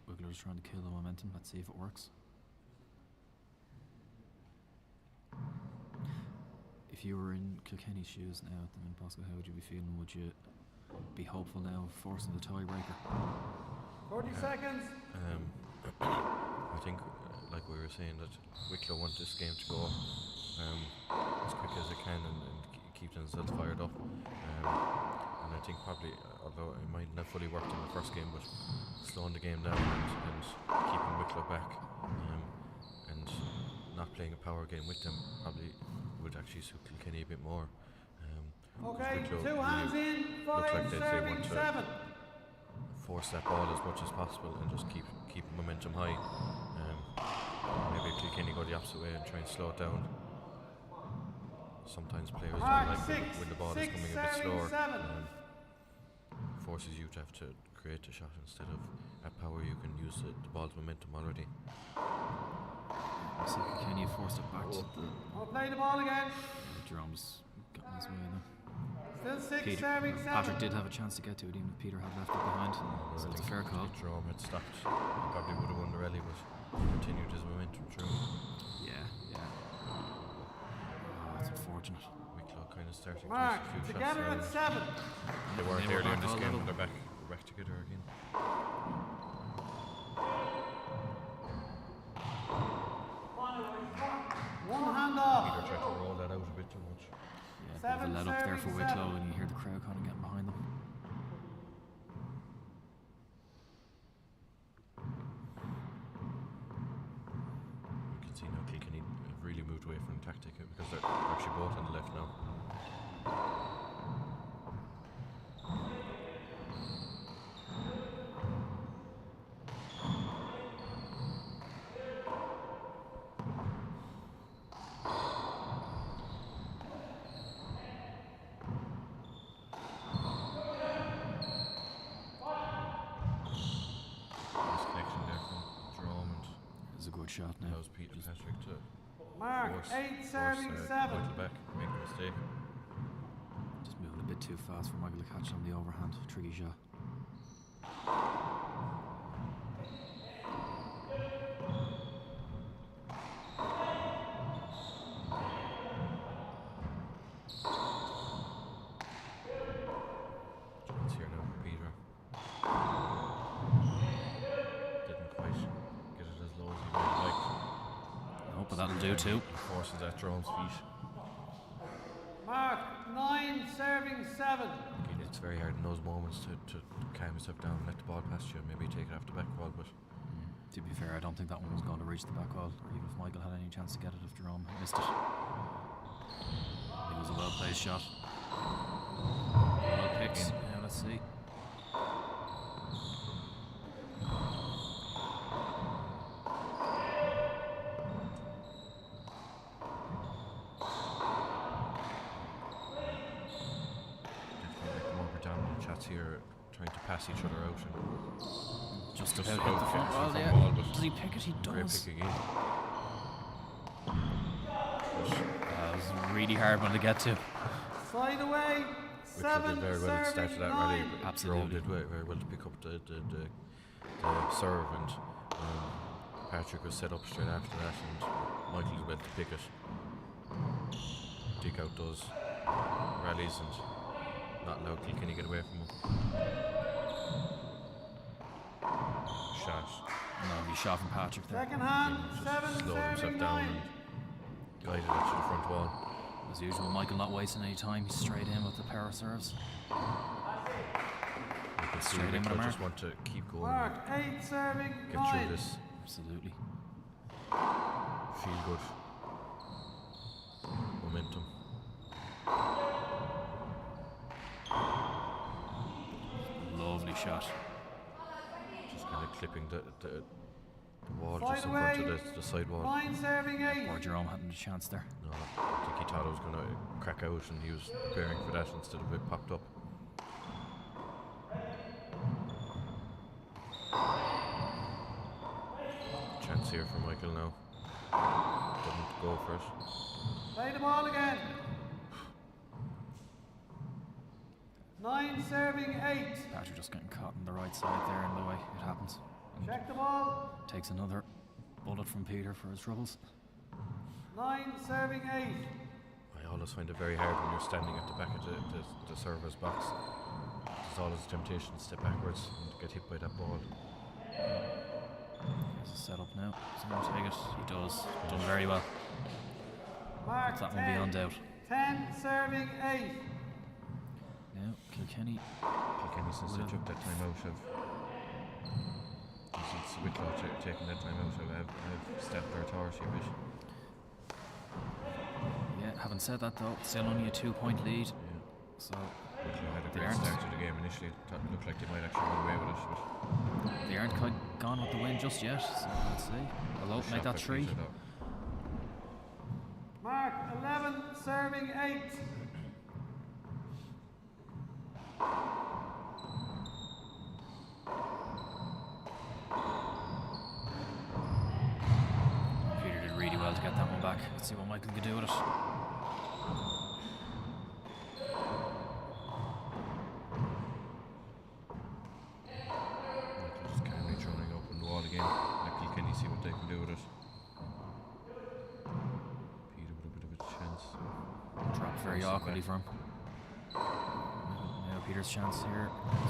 Wicklow is trying to kill the momentum. Let's see if it works. If you were in Kilkenny's shoes now at the minute, Bosco, how would you be feeling? Would you be hopeful now of forcing the tiebreaker? 40 seconds. I think, like we were saying, that Wicklow want this game to go as quick as they can and keep themselves fired up. And I think probably, although it might not fully worked in the first game, but slowing the game down and keeping Wicklow back and not playing a power game with them probably would actually suit Kilkenny a bit more. Okay, Wicklow 2 hands really in, look 5, like they serving want to 7. force that ball as much as possible and just keep momentum high. Maybe Kilkenny go the opposite way and try and slow it down. Sometimes players don't like when the ball is coming a bit slower. Forces you to have to create a shot instead of at power you can use the ball's momentum already. So Kilkenny forced it back to the I'll play the ball again. Jerome's got in his way there. Still 6, Peter, serving 7. Patrick did have a chance to get to it even if Peter had left it behind. So it's a fair call. Jerome had stopped. He probably would have won the rally, but continued his momentum through. Yeah. Oh, that's unfortunate. Wicklow kind of starting Mark, to use a few together at shots. 7. They weren't They were earlier in back this all game, level. but they're back together again. One hand off. Peter tried to roll that out a bit too much. Yeah, bit of a let up there for 7, Wicklow, and you hear the crowd kind of getting behind them. You can see now Kilkenny have really moved away from the tactic because they're actually both on the left now. Nice connection there from Jerome and It's a good shot now. allows Peter Patrick to Mark, force 8, serving 7. Michael back, make a mistake. Just moving a bit too fast for Michael to catch on the overhand. Tricky shot. Chance here now for Peter. Didn't quite get it as low as he would have liked. Oh, but that'll do too. He forces at Jerome's feet. Mark, 9, serving 7. Again, it's very hard in those moments to calm yourself down and let the ball pass you and maybe take it off the back wall, but To be fair, I don't think that one was going to reach the back wall, or even if Michael had any chance to get it if Jerome missed it. I think it was a well placed shot. Well picked. Yeah, let's see. courts here trying to pass each other out. And Just just about about hit the front gets wall the front there. wall, but Does he pick it? He great does. pick again. That was a really hard one to get to. Side away. Wicklow did very well at the start of that rally. But Absolutely. Jerome did very well to pick up the serve, and Patrick was set up straight after that, and Michael did well to pick it. Dig out those rallies and not allow Kilkenny get away from him. Shot. Lovely shot from Patrick there. Second hand. Just 7 slowed himself serving down 9. and guided it to the front wall. As usual, Michael not wasting any time. He's straight in with the power serves. You can see Straight in with a Wicklow mark. just want to keep going Mark and 8 serving get 9. through this. Absolutely. Feel good. Momentum. Lovely shot. Just kind of clipping the wall Side just in front away. of the side wall. 9 serving 8. Poor Jerome hadn't a chance there. No, I think he thought it was going to crack out, and he was preparing for that instead of it popped up. Chance here for Michael now. Didn't go for it. Play the ball again. 9 serving 8. Patrick just getting caught on the right side there in the way. It happens. And Check the ball. takes another bullet from Peter for his troubles. 9 serving 8. I always find it very hard when you're standing at the back of the server's box. There's always a temptation to step backwards and get hit by that ball. There's a setup now. He's going to take it. He does. Done very well. Mark That 10. won't be on doubt. 10 serving 8. Now, Kilkenny. Kilkenny, since they took that time out of since Wicklow taking that time out, have stepped their authority a bit. Yeah, having said that though, still only a 2-point lead. Yeah. So Wicklow had a They great aren't. start to the game initially. It looked like they might actually run away with it. But they aren't quite gone with the win just yet. So let's see. Although, shot make that by 3. Peter, though. Mark 11 serving 8. Peter did really well to get that one back. Let's see what Michael can do with it. Michael just calmly throwing open the wall again. Let Kilkenny see what they can do with it. Peter with a bit of a chance. Dropped very Awesome awkwardly back. for him. Now Peter's chance here.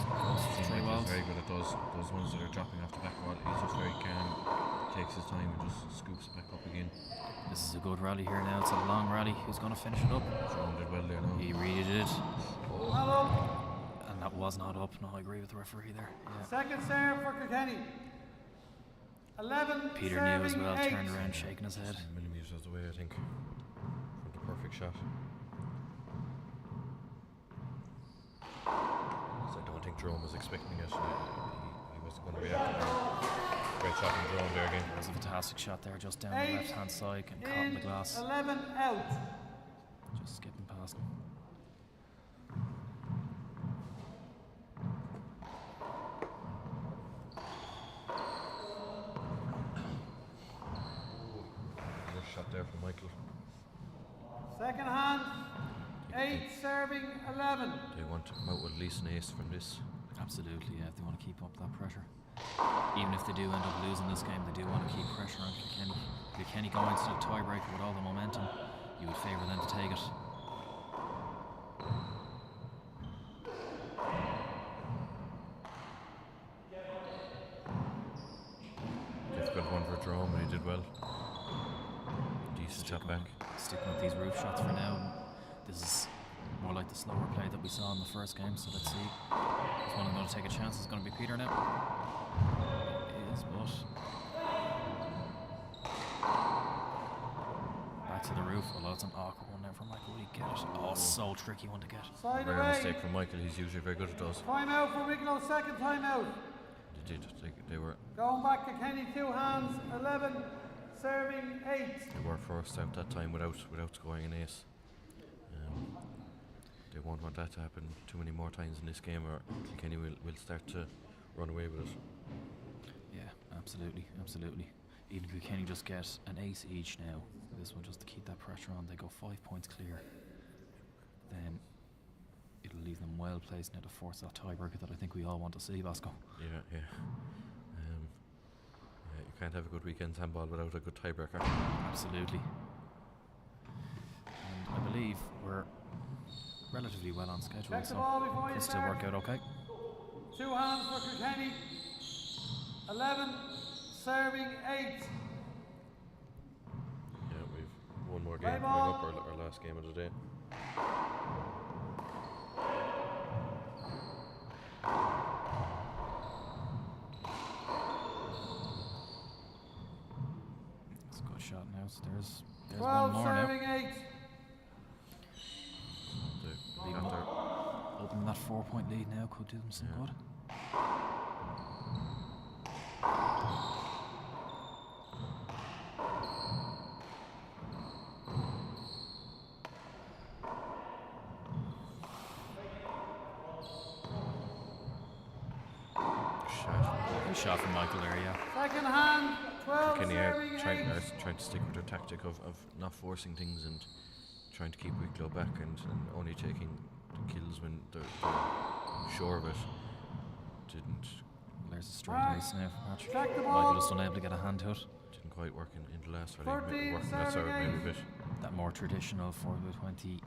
Michael's Three walls. very good at those ones that are dropping off the back wall. He's just very calm, takes his time and just scoops it back up again. This is a good rally here now. It's a long rally. Who's going to finish it up? Jerome did well there now. He really did. Hello. And that was not up. No, I agree with the referee there. Yeah. Second serve for Kilkenny. 11 Peter serving knew as well, 8. turned around shaking his head. Millimetres away, I think, from the perfect shot. So I don't think Jerome was expecting it. He wasn't going to react to that. Great shot from Jerome there again. It was a fantastic shot there, just down the 8 left hand side, getting caught in in, the glass. 11 out. Just skipping past him. Another shot there from Michael. Second hand. 8 serving 11. They want to come out with at least an ace from this. Absolutely, yeah, if they want to keep up that pressure. Even if they do end up losing this game, they do want to keep pressure on Kilkenny. Kilkenny going into the tiebreaker with all the momentum, you would favour them to take it. Difficult one for Jerome, but he did well. Decent shot back. Sticking with these roof shots for now. This is more like the slower play that we saw in the first game, so let's see. If one going to take a chance, it's going to be Peter now. It is, but back to the roof. Although it's an awkward one now for Michael. Will he get it? Oh, so tricky one to get. Side Rare away. mistake from Michael. He's usually very good at those. Time out for Wicklow. Second time out. They did. They were. Going back to Kenny, 2 hands. 11 serving 8. They were first out that time without scoring an ace. they won't want that to happen too many more times in this game, or Kilkenny will start to run away with it. Yeah, absolutely, absolutely. Even if Kilkenny just get an ace each now, this one just to keep that pressure on, they go 5 points clear, then it'll leave them well placed now to force that tiebreaker that I think we all want to see, Vasco. Yeah. You can't have a good weekend's handball without a good tiebreaker. Absolutely. And I believe we're relatively well on schedule, Check the so ball before you it'll still start. work out okay. 2 hands for Kilkenny. 11, serving 8. Yeah, we've one more Play game coming ball. up, our last game of the day. It's a good shot now, so there's 12, one more now. serving 8. They Even got their opening that 4-point lead now could do them some Yeah. good. shot. Good shot from Michael there, yeah. Second hand, 12, Kilkenny serving are 8. trying to stick with their tactic of not forcing things and trying to keep Wicklow back and only taking the kills when they're sure of it. Didn't There's a straight Right. ace now for Patrick. Check the Michael ball. just unable to get a hand to it. didn't quite work in the last one. 13, Working that side maybe a bit. That more traditional 4-20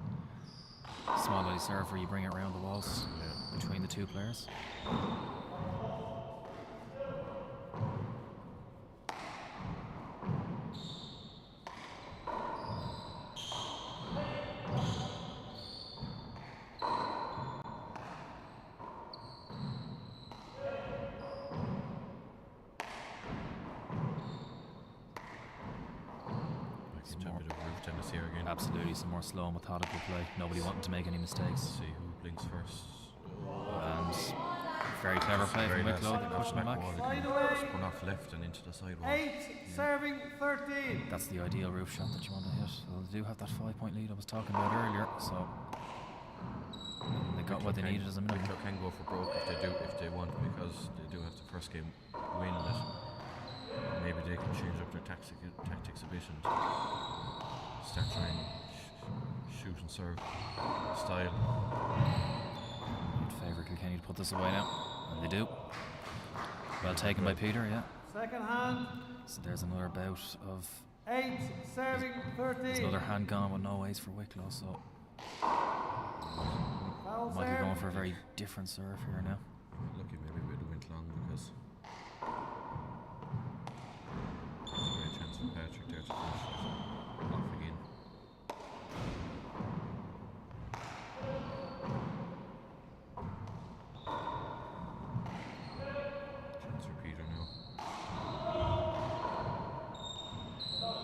small body serve where you bring it around the walls Yeah. between the two players. Back into a bit of roof tennis here again. Absolutely, some more slow and methodical play. Nobody wanting to make any mistakes. See who blinks first. And very clever play from Wicklow, pushing them back. Side away. Spun off left and into the sidewall. 8, serving 13. That's the ideal roof shot that you want to hit. Well, they do have that 5-point lead I was talking about earlier, so they got what they needed as a minimum. Wicklow can go for broke if they want, because they do have the first game win. That maybe they can change up their tactics a bit and start trying shoot and serve style. You'd favour Kilkenny to put this away now, and they do. Well taken by Peter, yeah. Second hand, So there's another bout of 8, serving there's 13. another hand gone with no ace for Wicklow, so Foul Michael serve. going for a very different serve here now. Lucky maybe we went long because there's a great chance for Patrick there to finish it off again. Chance for Peter now.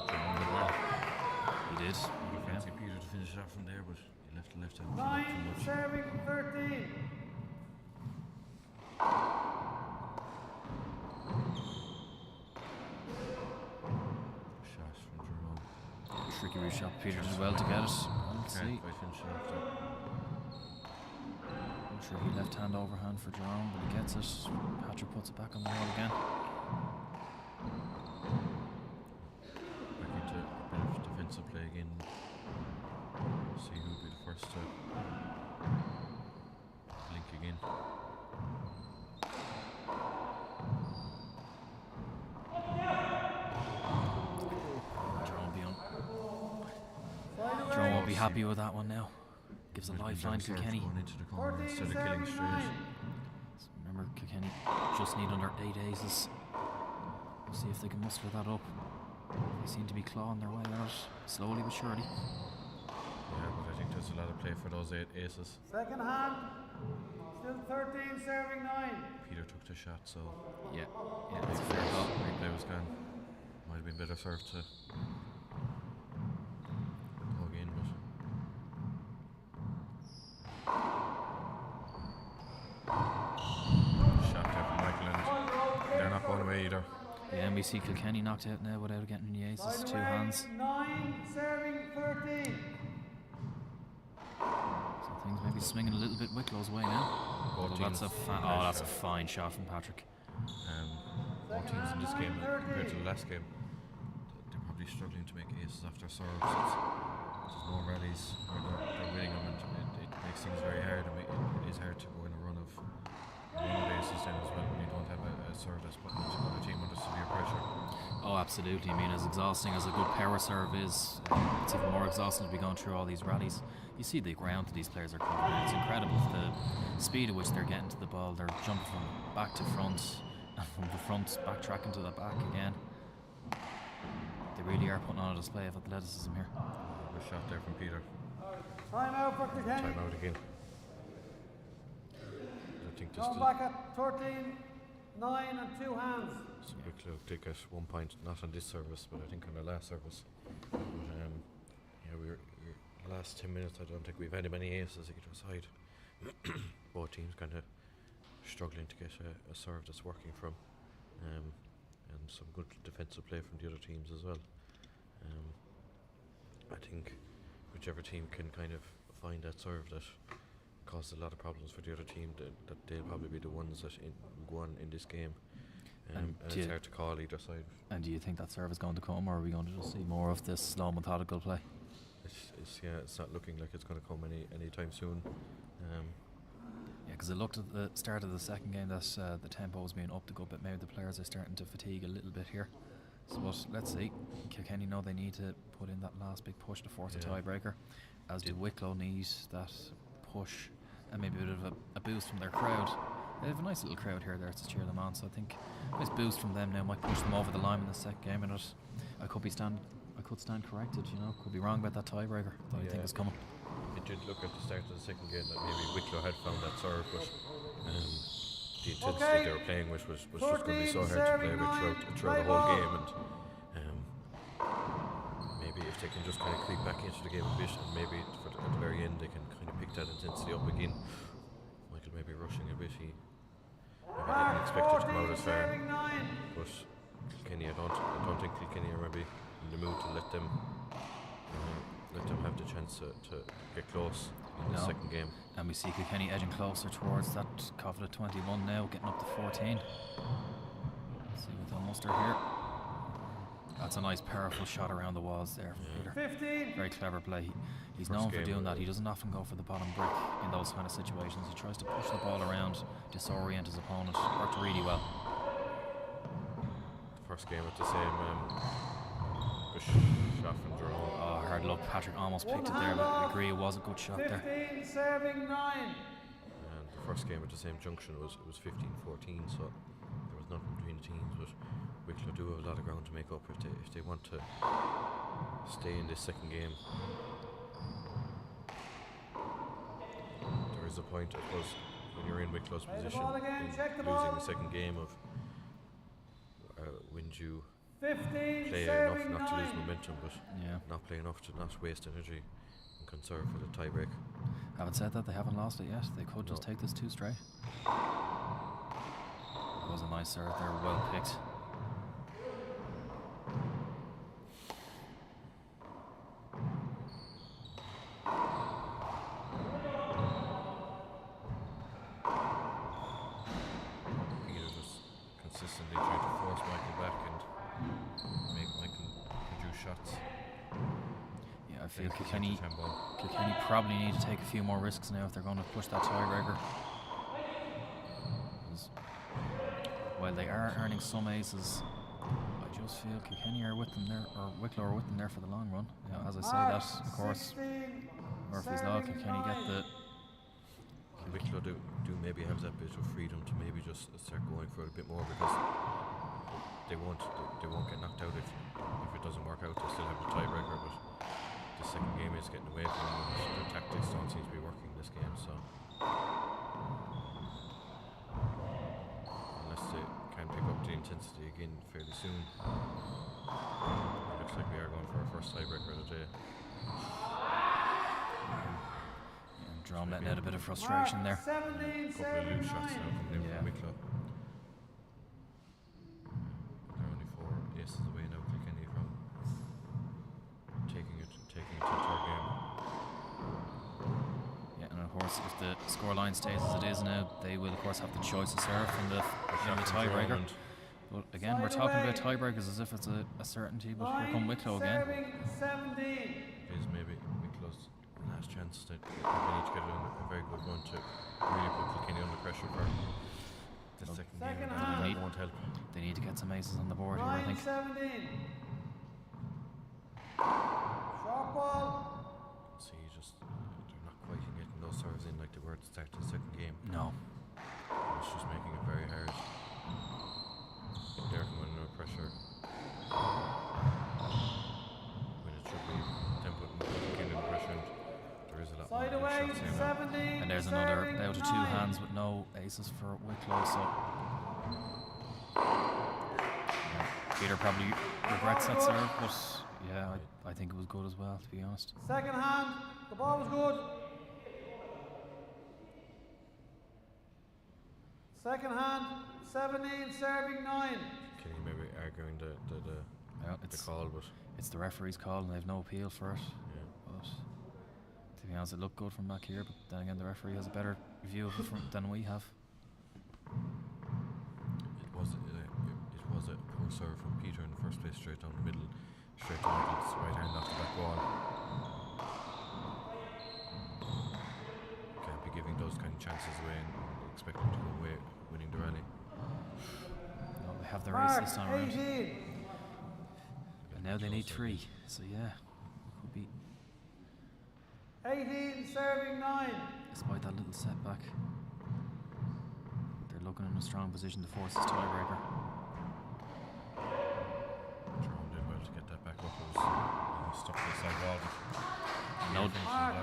John did well. He did. I Yeah. fancy Peter to finish it off from there, but he left the left hand 9, too much. serving 13. Shot from Jerome. Tricky roof shot. Peter did well to get it. Let's Can't see. quite finish it off there. I'm sure he left hand overhand for Jerome, but he gets it. Patrick puts it back on the wall again. Back into a bit of defensive play again. See who'll be the first to link again. Jerome be on. Side away. Jerome will be happy with that one now. Gives a Might have been lifeline to better serve Kilkenny. going into the corner 14, instead of killing serving straight. 9. Remember, Kilkenny just need under 8 aces. We'll see if they can muster that up. They seem to be clawing their way out, slowly but surely. Yeah, but I think there's a lot of play for those 8 aces. Second hand, still 13, serving 9. Peter took the shot, so Yeah, that's a fair call. replay was gone. Might have been better served to go again, but shot there from Michael, and they're not going away either. Yeah, and we see Kilkenny knocked out now without getting any aces. Side 2 away, hands. 9, serving 13. So Things maybe swinging a little bit Wicklow's way now. Both Although that's teams that's a fine shot from Patrick. Both teams in this game compared to the last game, they're probably struggling to make aces after serves. There's no rallies where they're winning them, and it makes things very hard. It is hard to go in a run of aces then as well when you don't have a serve that's putting the team under severe pressure. Oh, absolutely. I mean, as exhausting as a good power serve is, it's even more exhausting to be going through all these rallies. You see the ground that these players are covering. It's incredible the speed at which they're getting to the ball. They're jumping from back to front, and from the front backtracking to the back again. They really are putting on a display of athleticism here. Good shot there from Peter. Time out for Kilkenny. Time out again. I think this Going back at 13, 9 and 2 hands. So Wicklow did get 1 point, not on this service, but I think on the last service. But, yeah, we're the last 10 minutes. I don't think we've had many aces either side. Both teams kind of struggling to get a serve that's working from, and some good defensive play from the other teams as well. I think whichever team can kind of find that serve that causes a lot of problems for the other team, that they'll probably be the ones that go on in this game. And it's hard to call either side. And do you think that serve is going to come, or are we going to just see more of this slow, methodical play? It's not looking like it's going to come anytime soon. Yeah, because it looked at the start of the second game that the tempo was being upped a good bit. Maybe the players are starting to fatigue a little bit here. So, but let's see. Kilkenny know they need to put in that last big push to force a tiebreaker, as do Wicklow need that push and maybe a bit of a boost from their crowd. They have a nice little crowd here there to cheer them on, so I think a nice boost from them now might push them over the line in the second game. And I could stand corrected, could be wrong about that tiebreaker that I think is coming. It did look at the start of the second game that maybe Wicklow had found that serve, but the intensity they were playing with was just going to be so hard to play with throughout the whole game. And maybe if they can just kind of creep back into the game a bit, and maybe at the very end they can kind of pick that intensity up again. Michael maybe rushing a bit. He maybe didn't expect it to come out as far, but Kilkenny, I don't think Kilkenny are maybe in the mood to let them have the chance to get close in the second game. And we see Kilkenny edging closer towards that coveted 21 now, getting up to 14. Let's see what they'll muster here. That's a nice powerful shot around the walls there from Peter. 15. Very clever play. He's First known for game, doing that. He doesn't often go for the bottom brick in those kind of situations. He tries to push the ball around, disorient his opponent. Worked really well. First game at the same shot from Jerome. Oh, hard luck. Patrick almost picked it there, but I agree it was a good shot 15, there. serving 9. And the first game at the same junction was 15-14, so there was nothing between the teams. But Wicklow do have a lot of ground to make up if they want to stay in this second game. There is a point, I suppose, when you're in Wicklow's position, in losing the second game of when you 15, play enough not to lose momentum, but not play enough to not waste energy and conserve for the tiebreak. Having said that, they haven't lost it yet. They could just take this 2 straight. That was a nice serve there, well picked. Peter just consistently trying to force Michael back and make Michael produce shots. Yeah, I feel Kilkenny probably need to take a few more risks now if they're going to push that tiebreaker. While they are earning some aces, I just feel Kilkenny are with them there, or Wicklow are with them there for the long run. As I say that, of course, Murphy's Law, Kilkenny get the... Wicklow do maybe have that bit of freedom to maybe just start going for it a bit more, because they won't get knocked out if it doesn't work out. They still have the tiebreaker, but the second game is getting away from them, and their tactics don't seem to be working this game. So unless they can pick up the intensity again fairly soon, it looks like we are going for our first tiebreaker of the day. Drum letting out a bit of frustration there. 17, A couple of loose shots now coming in from Wicklow. They're only 4 aces away now, Kilkenny, from taking it to the third game. Yeah, and of the scoreline stays as it is now, they will of course have the choice of serve in the tiebreaker. But again, we're talking about tiebreakers as if it's a certainty, but here come Wicklow again. It is maybe Wicklow's last chance. They need to get on a very good run to really put Kilkenny under pressure for the second game. That won't help. They need to get some aces on the board here, I think. 17. Short ball. See, they're not quite getting those serves in like they were at the start of the second game. No. It's just making it very hard. They're coming under pressure. When it should be them putting Kilkenny under pressure, and there is a lot Side more away, shots here now. 17. And there's another out of 2 hands with no aces for Wicklow, so Peter probably regrets that serve, but yeah, I think it was good as well, to be honest. Second hand, the ball was good. Second hand, 17, serving 9. Kenny maybe arguing the call, but it's the referee's call and they have no appeal for it. yeah. But to be honest, it looked good from back here, but then again, the referee has a better view of it than we have. It was a poor serve from Peter in the first place, straight down the middle, straight to Michael's right hand off the back wall. Can't be giving those kind of chances away and expect them to go away winning the rally. No, they have their ace this time around. 18. And now they need 3, so yeah, could be, 18, serving 9. despite that little setback, they're looking in a strong position to force this tiebreaker. Jerome did well to get that back up. It was stuck to the side wall. No, Mark,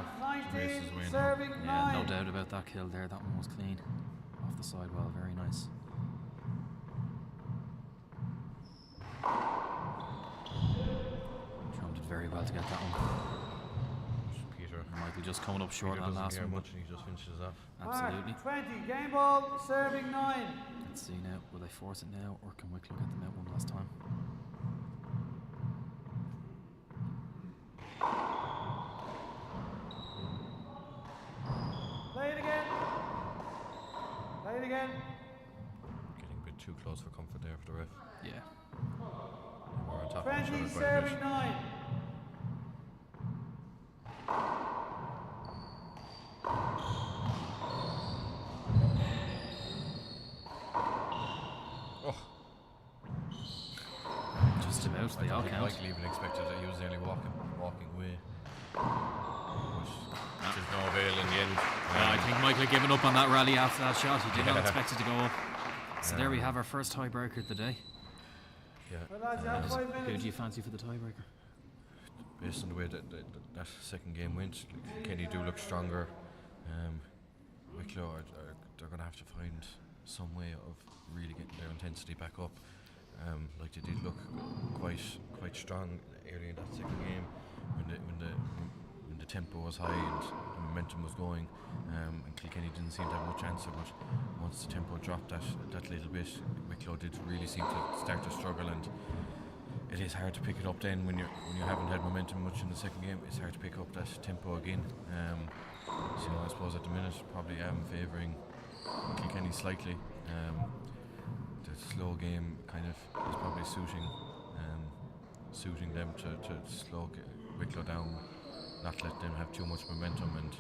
Races 19, away now. serving 9. yeah, no doubt about that kill there. That one was clean off the sidewall. Very nice. Trump did very well to get that one. Peter. Michael just coming up short Peter on doesn't last care one. much and he just finishes off. Absolutely. Mark, 20, game ball, serving 9. Let's see now. Will they force it now, or can Wicklow get them out one last time? Play it again. Play it again. Getting a bit too close for comfort there for the ref. Yeah. We're on top of each 20, other quite a bit. serving 9. Oh, Just about. I They all don't think count. Michael even expected it. He was nearly walking away. Which is no avail in the end. Yeah, I think Michael had given up on that rally after that shot. He did not expect it to go up. So there we have our first tiebreaker of the day. Yeah. Well, lads, you have 5 Who minutes. do you fancy for the tiebreaker? Based on the way that second game went, Kenny do look stronger. Wicklow they're going to have to find some way of really getting their intensity back up. Like they did look quite strong early in that second game when the tempo was high and the momentum was going, and Kilkenny didn't seem to have much answer. But once the tempo dropped that little bit, Wicklow did really seem to start to struggle, and it is hard to pick it up then when you haven't had momentum much in the second game. It's hard to pick up that tempo again. So I suppose at the minute probably am favouring Kilkenny slightly. The slow game kind of is probably suiting them to slow Wicklow down, not let them have too much momentum, and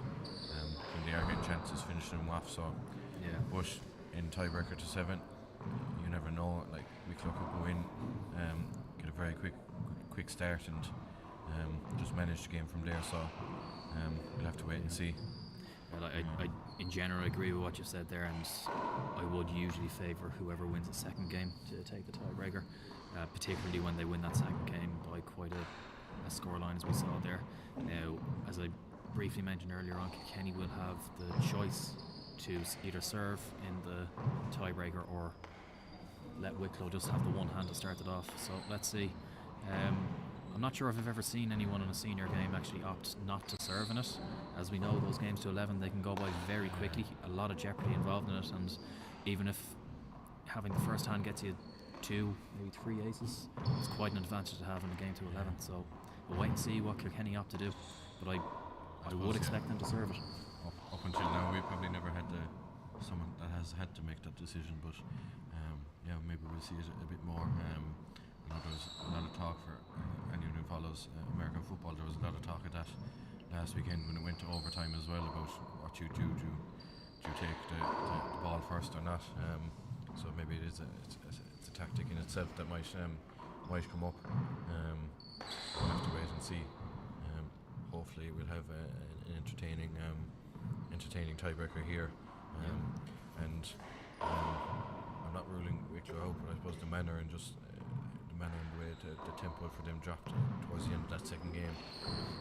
when they are getting chances, finishing them off. So, Yeah. but in tiebreaker to 7, you never know. Like Wicklow could go in, get a very quick start, and just manage the game from there. So we'll have to wait and see. Well, I in general agree with what you've said there, and I would usually favour whoever wins the second game to take the tiebreaker, particularly when they win that second game by quite a scoreline as we saw there. Now, as I briefly mentioned earlier on, Kilkenny will have the choice to either serve in the tiebreaker or let Wicklow just have the one hand to start it off. So let's see. I'm not sure if I've ever seen anyone in a senior game actually opt not to serve in it. As we know, those games to 11, they can go by very quickly. A lot of jeopardy involved in it, and even if having the first hand gets you 2, maybe 3 aces, it's quite an advantage to have in a game to 11. So we'll wait and see what Kilkenny opt to do. But I would expect them to serve it. Up until now we probably never had someone that has had to make that decision, but yeah, maybe we'll see it a bit more. You know, there was a lot of talk for anyone who follows American football. There was a lot of talk of that last weekend when it went to overtime as well, about what you do. Do you take the ball first or not? So maybe it's a tactic in itself that might come up. We'll have to wait and see. Hopefully we'll have an entertaining tiebreaker here. And I'm not ruling Wicklow out, but I suppose the manner and the way the tempo for them dropped towards the end of that second game,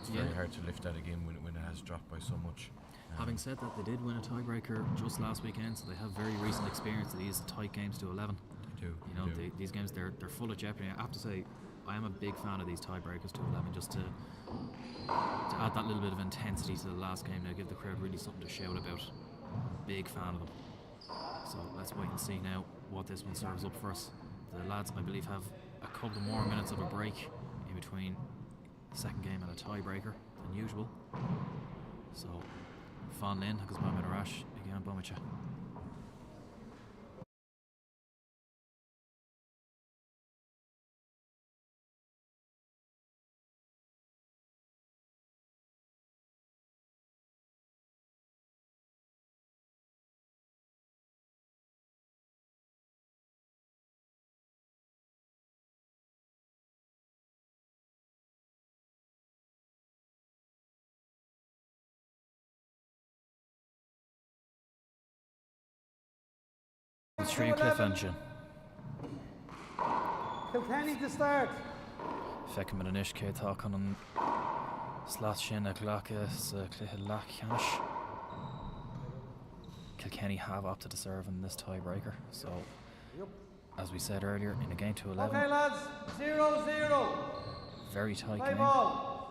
it's very hard to lift that again when it has dropped by so much. Having said that, they did win a tiebreaker just last weekend, so they have very recent experience of these tight games to 11. They do. You know, these games they're full of jeopardy. I have to say, I am a big fan of these tiebreakers to 11, just to add that little bit of intensity to the last game. Now give the crowd really something to shout about. Big fan of them. So let's wait and see now what this one serves up for us. The lads, I believe, have a couple more minutes of a break in between the second game and a tiebreaker than usual. So, Fan Lynn, agus ba mid arash, again, Bomicha. Three Cliff-Function. Kilkenny to start. Fecin mit an iscé tá chun an slát sin a ghlacha sa cluiche lach cheannis. Kilkenny have opted to serve in this tiebreaker, so as we said earlier, in a game to 11. Okay lads, 0-0. Very tight Play game. ball.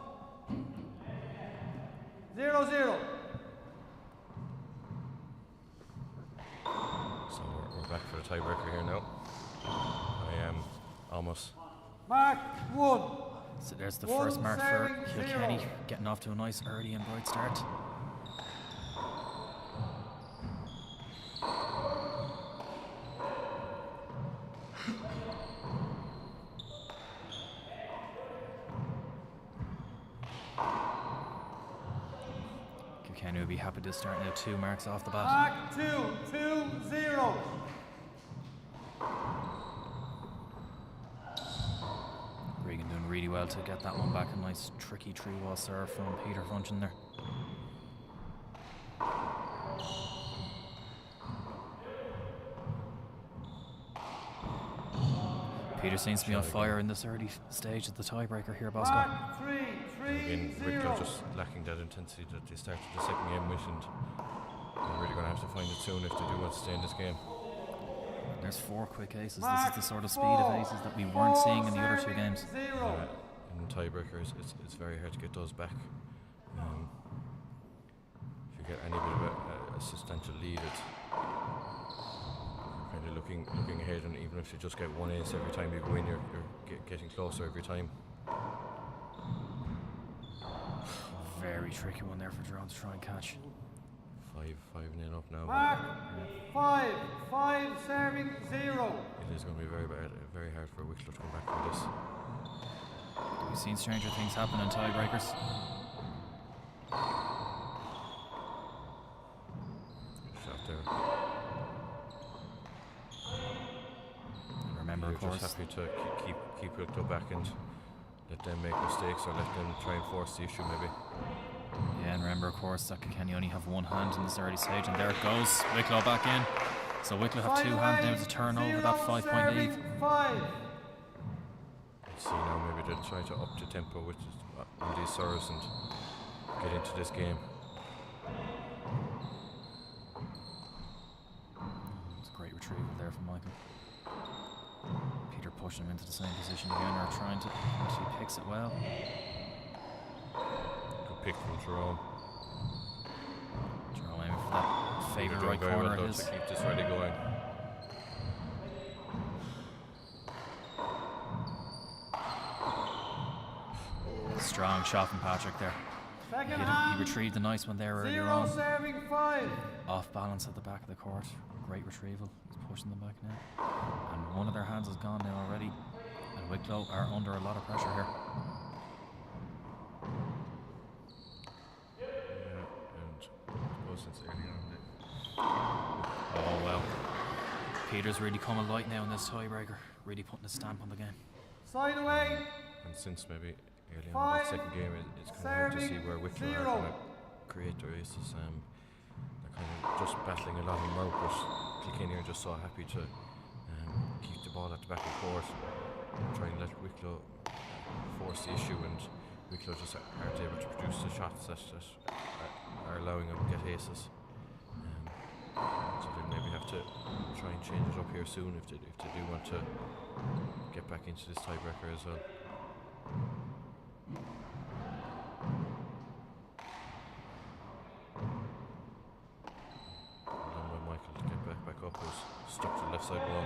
0-0. So we're back for the tiebreaker here now. I am almost. Mark 1. So there's the One first mark for serving Kilkenny, 0. getting off to a nice early and bright start. Kilkenny will be happy to start now, 2 marks off the bat. Mark 2, 2-0. Gregan doing really well to get that one back. A nice tricky 3-wall serve from Peter Function there. Peter seems to be on fire in this early stage of the tiebreaker here, Bosco. Mark 3, Again, Wicklow 3-0. just lacking that intensity that they started the second game with, and they're really going to have to find it soon if they do want to stay in this game. There's 4 quick aces. This is the sort of speed of aces that we weren't seeing in the other 2 games. In tiebreakers, it's very hard to get those back. If you get any bit of a substantial lead, it's kind of looking ahead, and even if you just get 1 ace every time you go in, you're getting closer every time. Very tricky one there for Jerome to try and catch. 5-0 up now. Mark 5 serving 0. It is going to be very bad, very hard for Wicklow to come back from this. We've seen stranger things happen in tiebreakers. Shot there. And remember, You're of course, just happy to keep Wicklow back and let them make mistakes, or let them try and force the issue maybe. yeah, and remember, of course, that Kilkenny only have 1 hand in this early stage, and there it goes. Wicklow back in. So Wicklow have 2 hands now to turn over that 5-point lead. 5. Let's see now, maybe they'll try to up the tempo with on these serves and get into this game. It's a great retrieval there from Michael. Peter pushing him into the same position again, or trying to. He picks it well. Good pick from Jerome. Jerome aiming for that favourite They're right doing very corner well of though his. to keep this really going. Strong shot from Patrick there. Second He hand. retrieved a nice one there earlier 0 on. serving 5. Off balance at the back of the court. Great retrieval. He's pushing them back now. And one of their hands is gone now already. And Wicklow are under a lot of pressure here. Since earlier on. Oh well. Peter's really come alight now in this tiebreaker. Really putting a stamp on the game. Side away. And since maybe early on in the second game, it's kind of hard to see where Wicklow are going to create their aces. They're kind of just battling a lot of them out, but Kilkenny are just so happy to keep the ball at the back of the court, try and let Wicklow force the issue, and Wicklow just aren't able to produce the shots that are allowing them to get aces. So they maybe have to try and change it up here soon if they do want to get back into this tiebreaker as well. And then when Michael to get back up was stuck to the left side wall.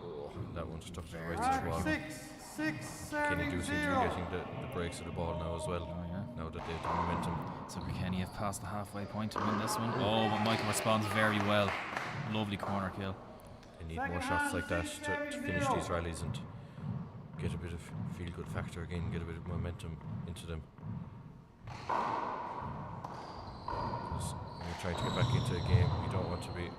Oh, that one stuck to the right side wall. 6 Kenny serving do seem to 0. be getting the breaks of the ball now as well. Oh yeah. Now that they have the momentum. So Kilkenny have passed the halfway point to win this one. Oh, but Michael responds very well. Lovely corner kill. They need more shots like that to finish these rallies and get a bit of feel-good factor again, get a bit of momentum into them. Because when you're trying to get back into a game, you don't want to be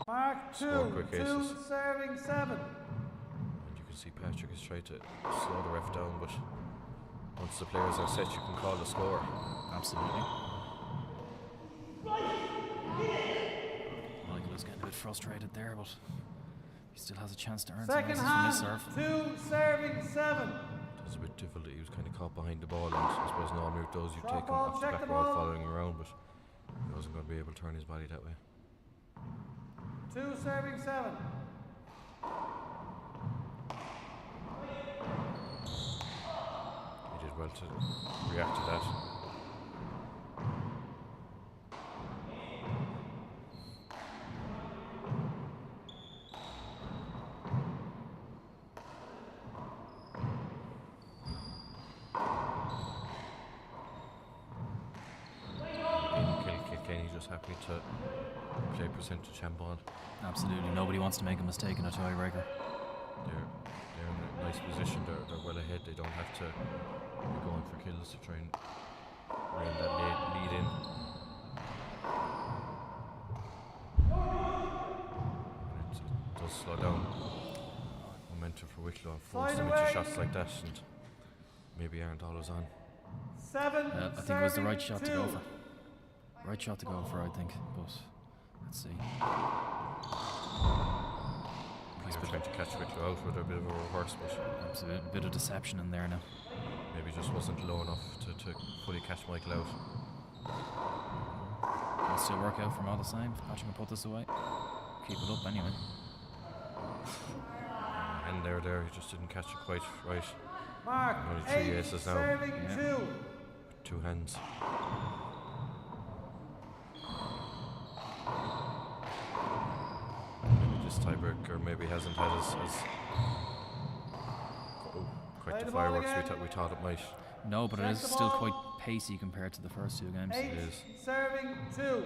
Mark 2. quick 2 aces. serving 7. And you can see Patrick has tried to slow the ref down, but once the players are set, you can call the score. Absolutely. Michael is getting a bit frustrated there, but he still has a chance to earn some Second aces from this hand. serve. 2 serving 7. It was a bit difficult. He was kind of caught behind the ball, and I suppose in all move those you Drop take him ball, off the check back the wall ball. following him around, but he wasn't going to be able to turn his body that way. 2 serving 7. He did well to react to that. Kilkenny just happy to play percentage handball. Absolutely. Nobody wants to make a mistake in a tiebreaker. They're in a nice position. They're well ahead. They don't have to be going for kills to try and rein that lead in. And it does slow down momentum for Wicklow and force them into shots like that, and maybe aren't always on. 7 I think it was the right shot to go 2. for. Right shot to go for, I think. But let's see. He's trying to catch Wicklow out with a bit of a reverse, but Absolutely. A bit of deception in there now. maybe just wasn't low enough to fully catch Michael out. It'll still work out for him all the same. If Patrick can put this away. Keep it up anyway. And there, he just didn't catch it quite right. Mark Only 3 8 aces now. serving Yeah. 2. With 2 hands. Maybe this tiebreaker maybe hasn't had quite Play the the ball fireworks again. we thought it might. No, but it Check is the still ball. quite pacey compared to the first 2 games. 8 is. serving 2.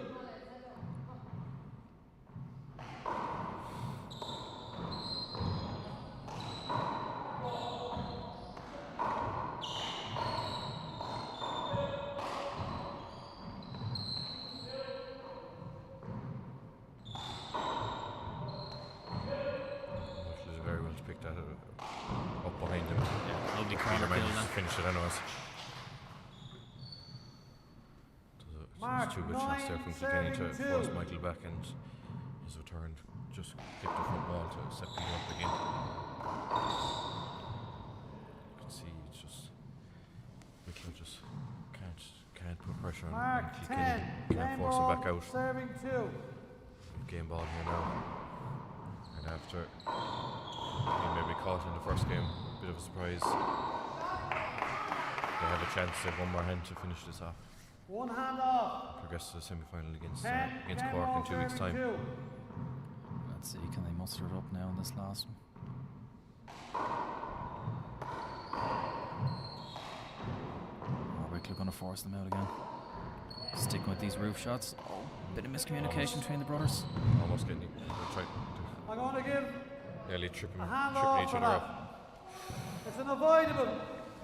Michael did very well to pick that up behind him. Yeah, lovely corner Peter kill managed to then. finish it anyways. So Mark, there's 2 good shots there from Kilkenny to serving force 2. Michael back, and his return just clipped the front wall to set Peter up again. You can see it's just Wicklow just can't put pressure on Mark Kilkenny. 10. Can't 10 force him ball back out. serving 2. Game ball here now. And after being maybe caught in the first game, bit of a surprise. They have a chance to have one more hand to finish this off. 1 hand off. Progress to the semi-final against 10 Cork in 2 weeks' time. 2. Let's see, can they muster it up now in this last one? Or Wicklow going to force them out again. Sticking with these roof shots. Oh, bit of miscommunication between the brothers. Almost getting tried I'm going to give nearly tripping a hand each off for other that. up. It's unavoidable.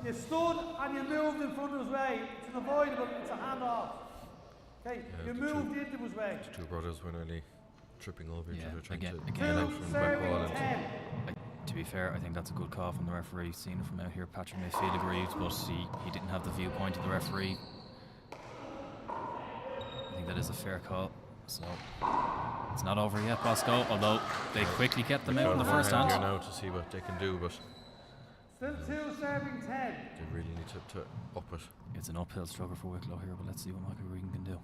You stood and you moved in front of his way. It's unavoidable. It's a hand off. Okay, you moved into his way. The two brothers were nearly tripping over each Yeah, other, trying again- to again. get out from the back Serving wall. And 10. To be fair, I think that's a good call from the referee. Seeing it from out here, Patrick may feel aggrieved, but he didn't have the viewpoint of the referee. I think that is a fair call. So it's not over yet, Bosco, although they quickly kept them out in the first hand hand. here now to see what they can do, but Still 2 serving 10. they really need to up it. It's an uphill struggle for Wicklow here, but let's see what Michael Gregan can do.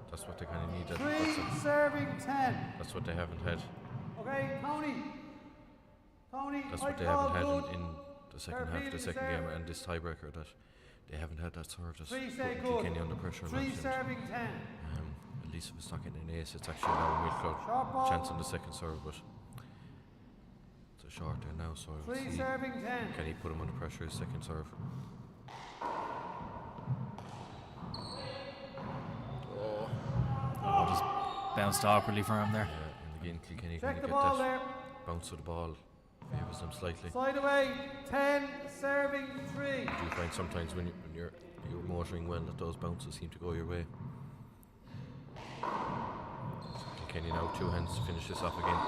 That's what they kind of need. 3 serving 10. That's what they haven't had. Okay, Tony. Tony, That's I what they call haven't had good. in the second half of the second game, and this tiebreaker, that they haven't had that sort of 3 say putting good. Kilkenny under pressure. 3 and serving 10. at least if it's not getting an ace, it's actually allowing Wicklow Short ball. chance on the second serve, but it's a short there now, so I will 3 see. serving 10. Can he put him under pressure his second serve? Oh, just bounced awkwardly for him there. Yeah, and again Kilkenny Check kind the of ball get there. that bounce of the ball, favours them slightly. Side away. 10 serving 3. Do you find sometimes when you're motoring well that those bounces seem to go your way? Kilkenny now 2 hands to finish this off again.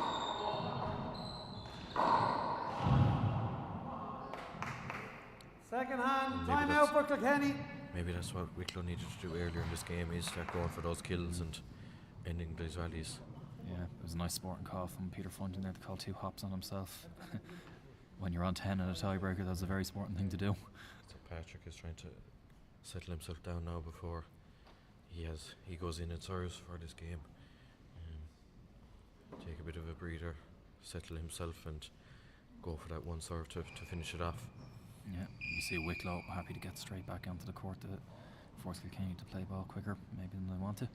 Second hand. Maybe Time that's- out for Kilkenny. Maybe that's what Wicklow needed to do earlier in this game, is start going for those kills and ending these rallies. Yeah, it was a nice sporting call from Peter Function there to call 2 hops on himself. When you're on 10 in a tiebreaker, that's a very sporting thing to do. So Patrick is trying to settle himself down now before he goes in and serves for this game. Take a bit of a breather, settle himself, and go for that one serve to finish it off. Yeah, you see Wicklow happy to get straight back onto the court to force Kilkenny to play ball quicker, maybe than they want to.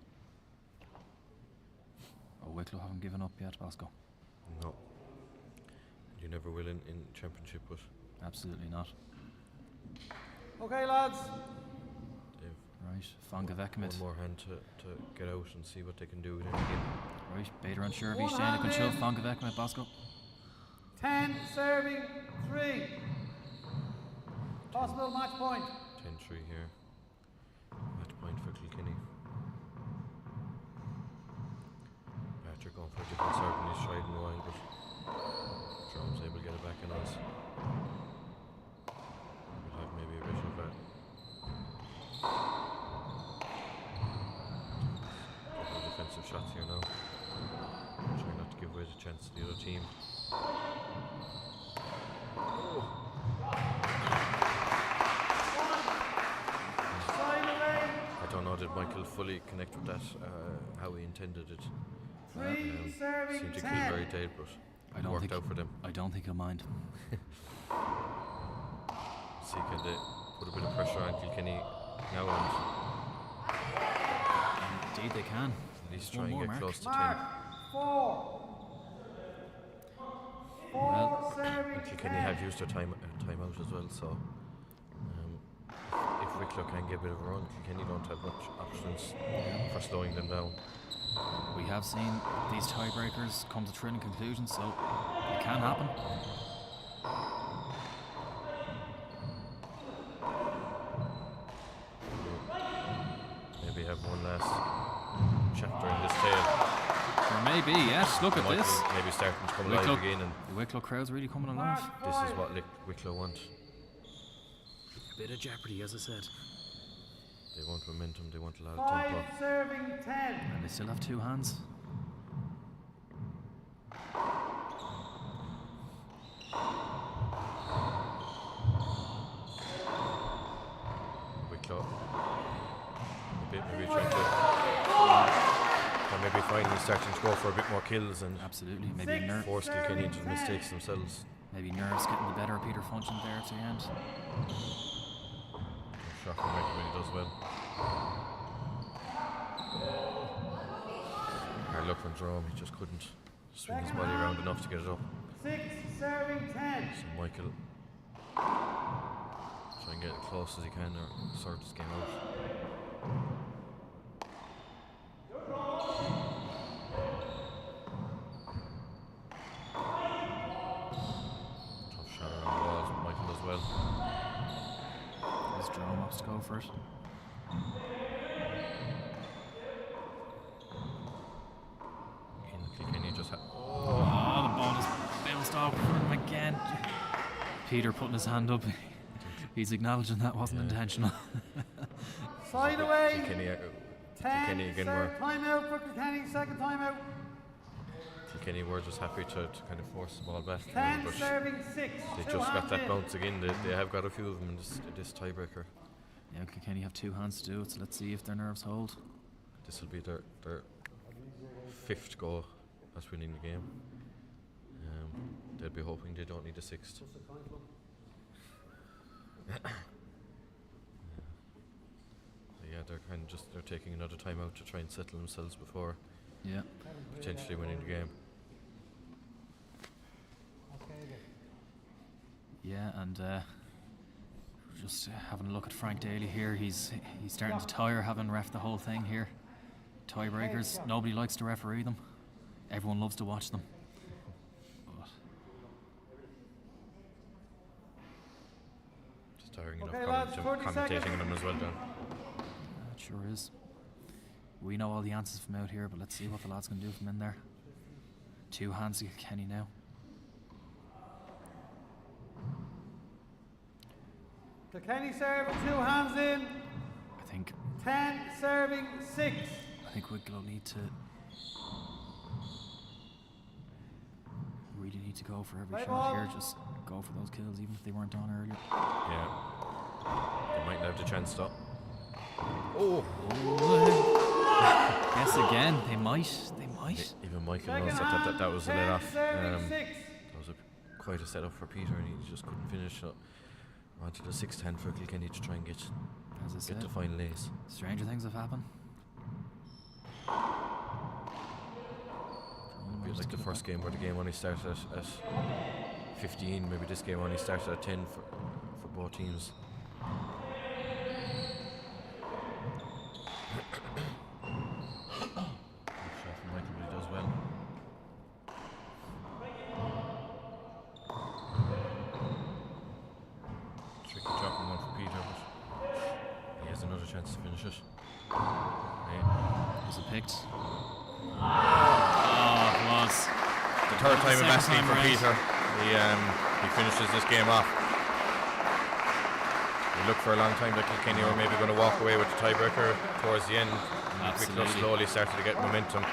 Oh, Wicklow haven't given up yet, Bosco. No. You never will in championship, but Absolutely not. Okay, lads. they've Right, Van one Gevekmit. more hand to get out and see what they can do in the game. Right, Bader and Shervy One staying hand in control. in. Van Gevekmit, Bosco. 10 serving 3. Possible match point. 10-3 here. Match point for Kilkenny. Patrick going for a different serve and he's tried and wide, but Drum's able to get it back in us. We'll have maybe a bit of a couple of defensive shots here now. Trying not to give away the chance to the other team. Side away. I don't know, did Michael fully connect with that, how he intended it. 3 serving Seemed to 10. kill very dead, but I it don't worked think out for them. I don't think he'll mind. See, can they put a bit of pressure on Kilkenny now and Indeed, they can. at least One try and more, get Mark. close to Mark 4. 4 Well, serving 10. And Kilkenny 10. have used their time out as well, so if Wicklow can get a bit of a run, Kilkenny don't have much options for slowing them down. We have seen these tiebreakers come to thrilling conclusions, so it can happen. Maybe have one last chapter in this tale. There may be, yes. Look at Might this. be maybe starting to come Wicklow, alive again, and the Wicklow crowd's really coming alive. Mark this 5. is what Wicklow want. A bit of jeopardy, as I said. They want momentum, they want a lot of 5 tempo. serving 10. And they still have 2 hands. Wicklow. Maybe trying to. Or maybe finally starting to go for a bit more kills and Absolutely. Maybe force Kilkenny into the mistakes themselves. maybe nerves getting the better of Peter Function there at the end. Shocking Michael when he does well. from Jerome. He just couldn't swing his body around enough to get it up. 6 serving 10. So Michael try and get it close as he can or sort this game out. Tough shot around the walls, but Michael does well. As Jerome wants to go for it. Kilkenny just had. Oh, the ball is bounced off for him again. Peter putting his hand up. He's acknowledging that wasn't intentional. Side away. Kilkenny 10. again were. Time out for Kilkenny. Second time out. Kilkenny were just happy to kind of force the ball back. 10 but serving 6. they just got that bounce again. They have got a few of them in this tiebreaker. Yeah, Kilkenny have 2 hands to do it, so let's see if their nerves hold. This will be their 5th go at winning the game. They'll be hoping they don't need a 6th. Yeah, they're kind of they're taking another time out to try and settle themselves before potentially winning the game. Yeah, and just having a look at Frank Daly here, he's starting to tire having ref the whole thing here. Tiebreakers, nobody likes to referee them. Everyone loves to watch them. But Just tiring Okay, enough lads, 40 commentating on them as well, John. it sure is. We know all the answers from out here, but let's see what the lads can do from in there. 2 hands to Kilkenny now. Kilkenny serving 2 hands in. I think 10 serving 6. Wicklow need to really need to go for every Play shot ball. here. Just go for those kills, even if they weren't on earlier. Yeah. They might not have the chance to. Oh! Yes, again, they might. Even Michael knows that was a let off. Serving 6. That was quite a setup for Peter, and he just couldn't finish. So wanted a 6th hand for Kilkenny to try and get As I said, the final ace. stranger things have happened. It'd be like the first game where the game only started at 15. Maybe this game only started at 10 for both teams. Good shot from Michael, but he does well. Tricky dropping one for Peter, but he has another chance to finish it. Yeah. Was it picked? Oh, it was. The third time of asking time for around. Peter. He finishes this game off. We looked for a long time that Kilkenny were maybe going to walk away with the tiebreaker towards the end. Wicklow Absolutely. slowly started to get momentum.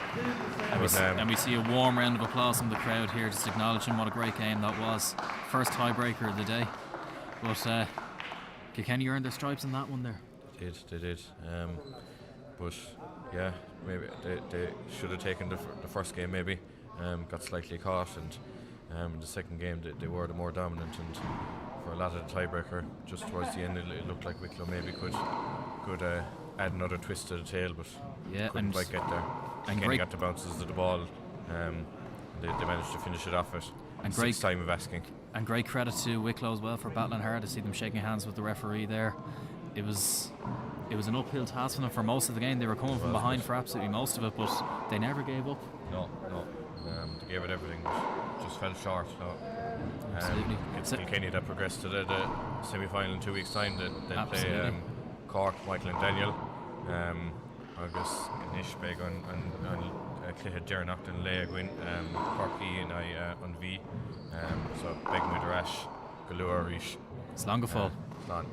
And we see a warm round of applause from the crowd here, just acknowledging what a great game that was. First tiebreaker of the day. But Kilkenny earned their stripes in that one there. They did. But yeah, maybe they should have taken the first game maybe. Got slightly caught, and in the second game they were the more dominant, and for a lot of the tiebreaker just towards the end it looked like Wicklow maybe could add another twist to the tail, but couldn't quite get there. and Kilkenny great- got the bounces of the ball. They managed to finish it off at And 6th time of asking. And great credit to Wicklow as well for battling hard, to see them shaking hands with the referee there. It was an uphill task for them for most of the game. They were coming from behind for absolutely most of it, but they never gave up. No. They gave it everything, but just fell short. So, Absolutely. It's Kilkenny that progressed to the semi-final in 2 weeks' time. They'll play Absolutely. Cork, Michael and Daniel. Agus Nish Beg on Clihead Jernocht and Leia Gwyn, Cork E and I on V. So Beg Mudrash, Galua Rish. It's long ago. Slán.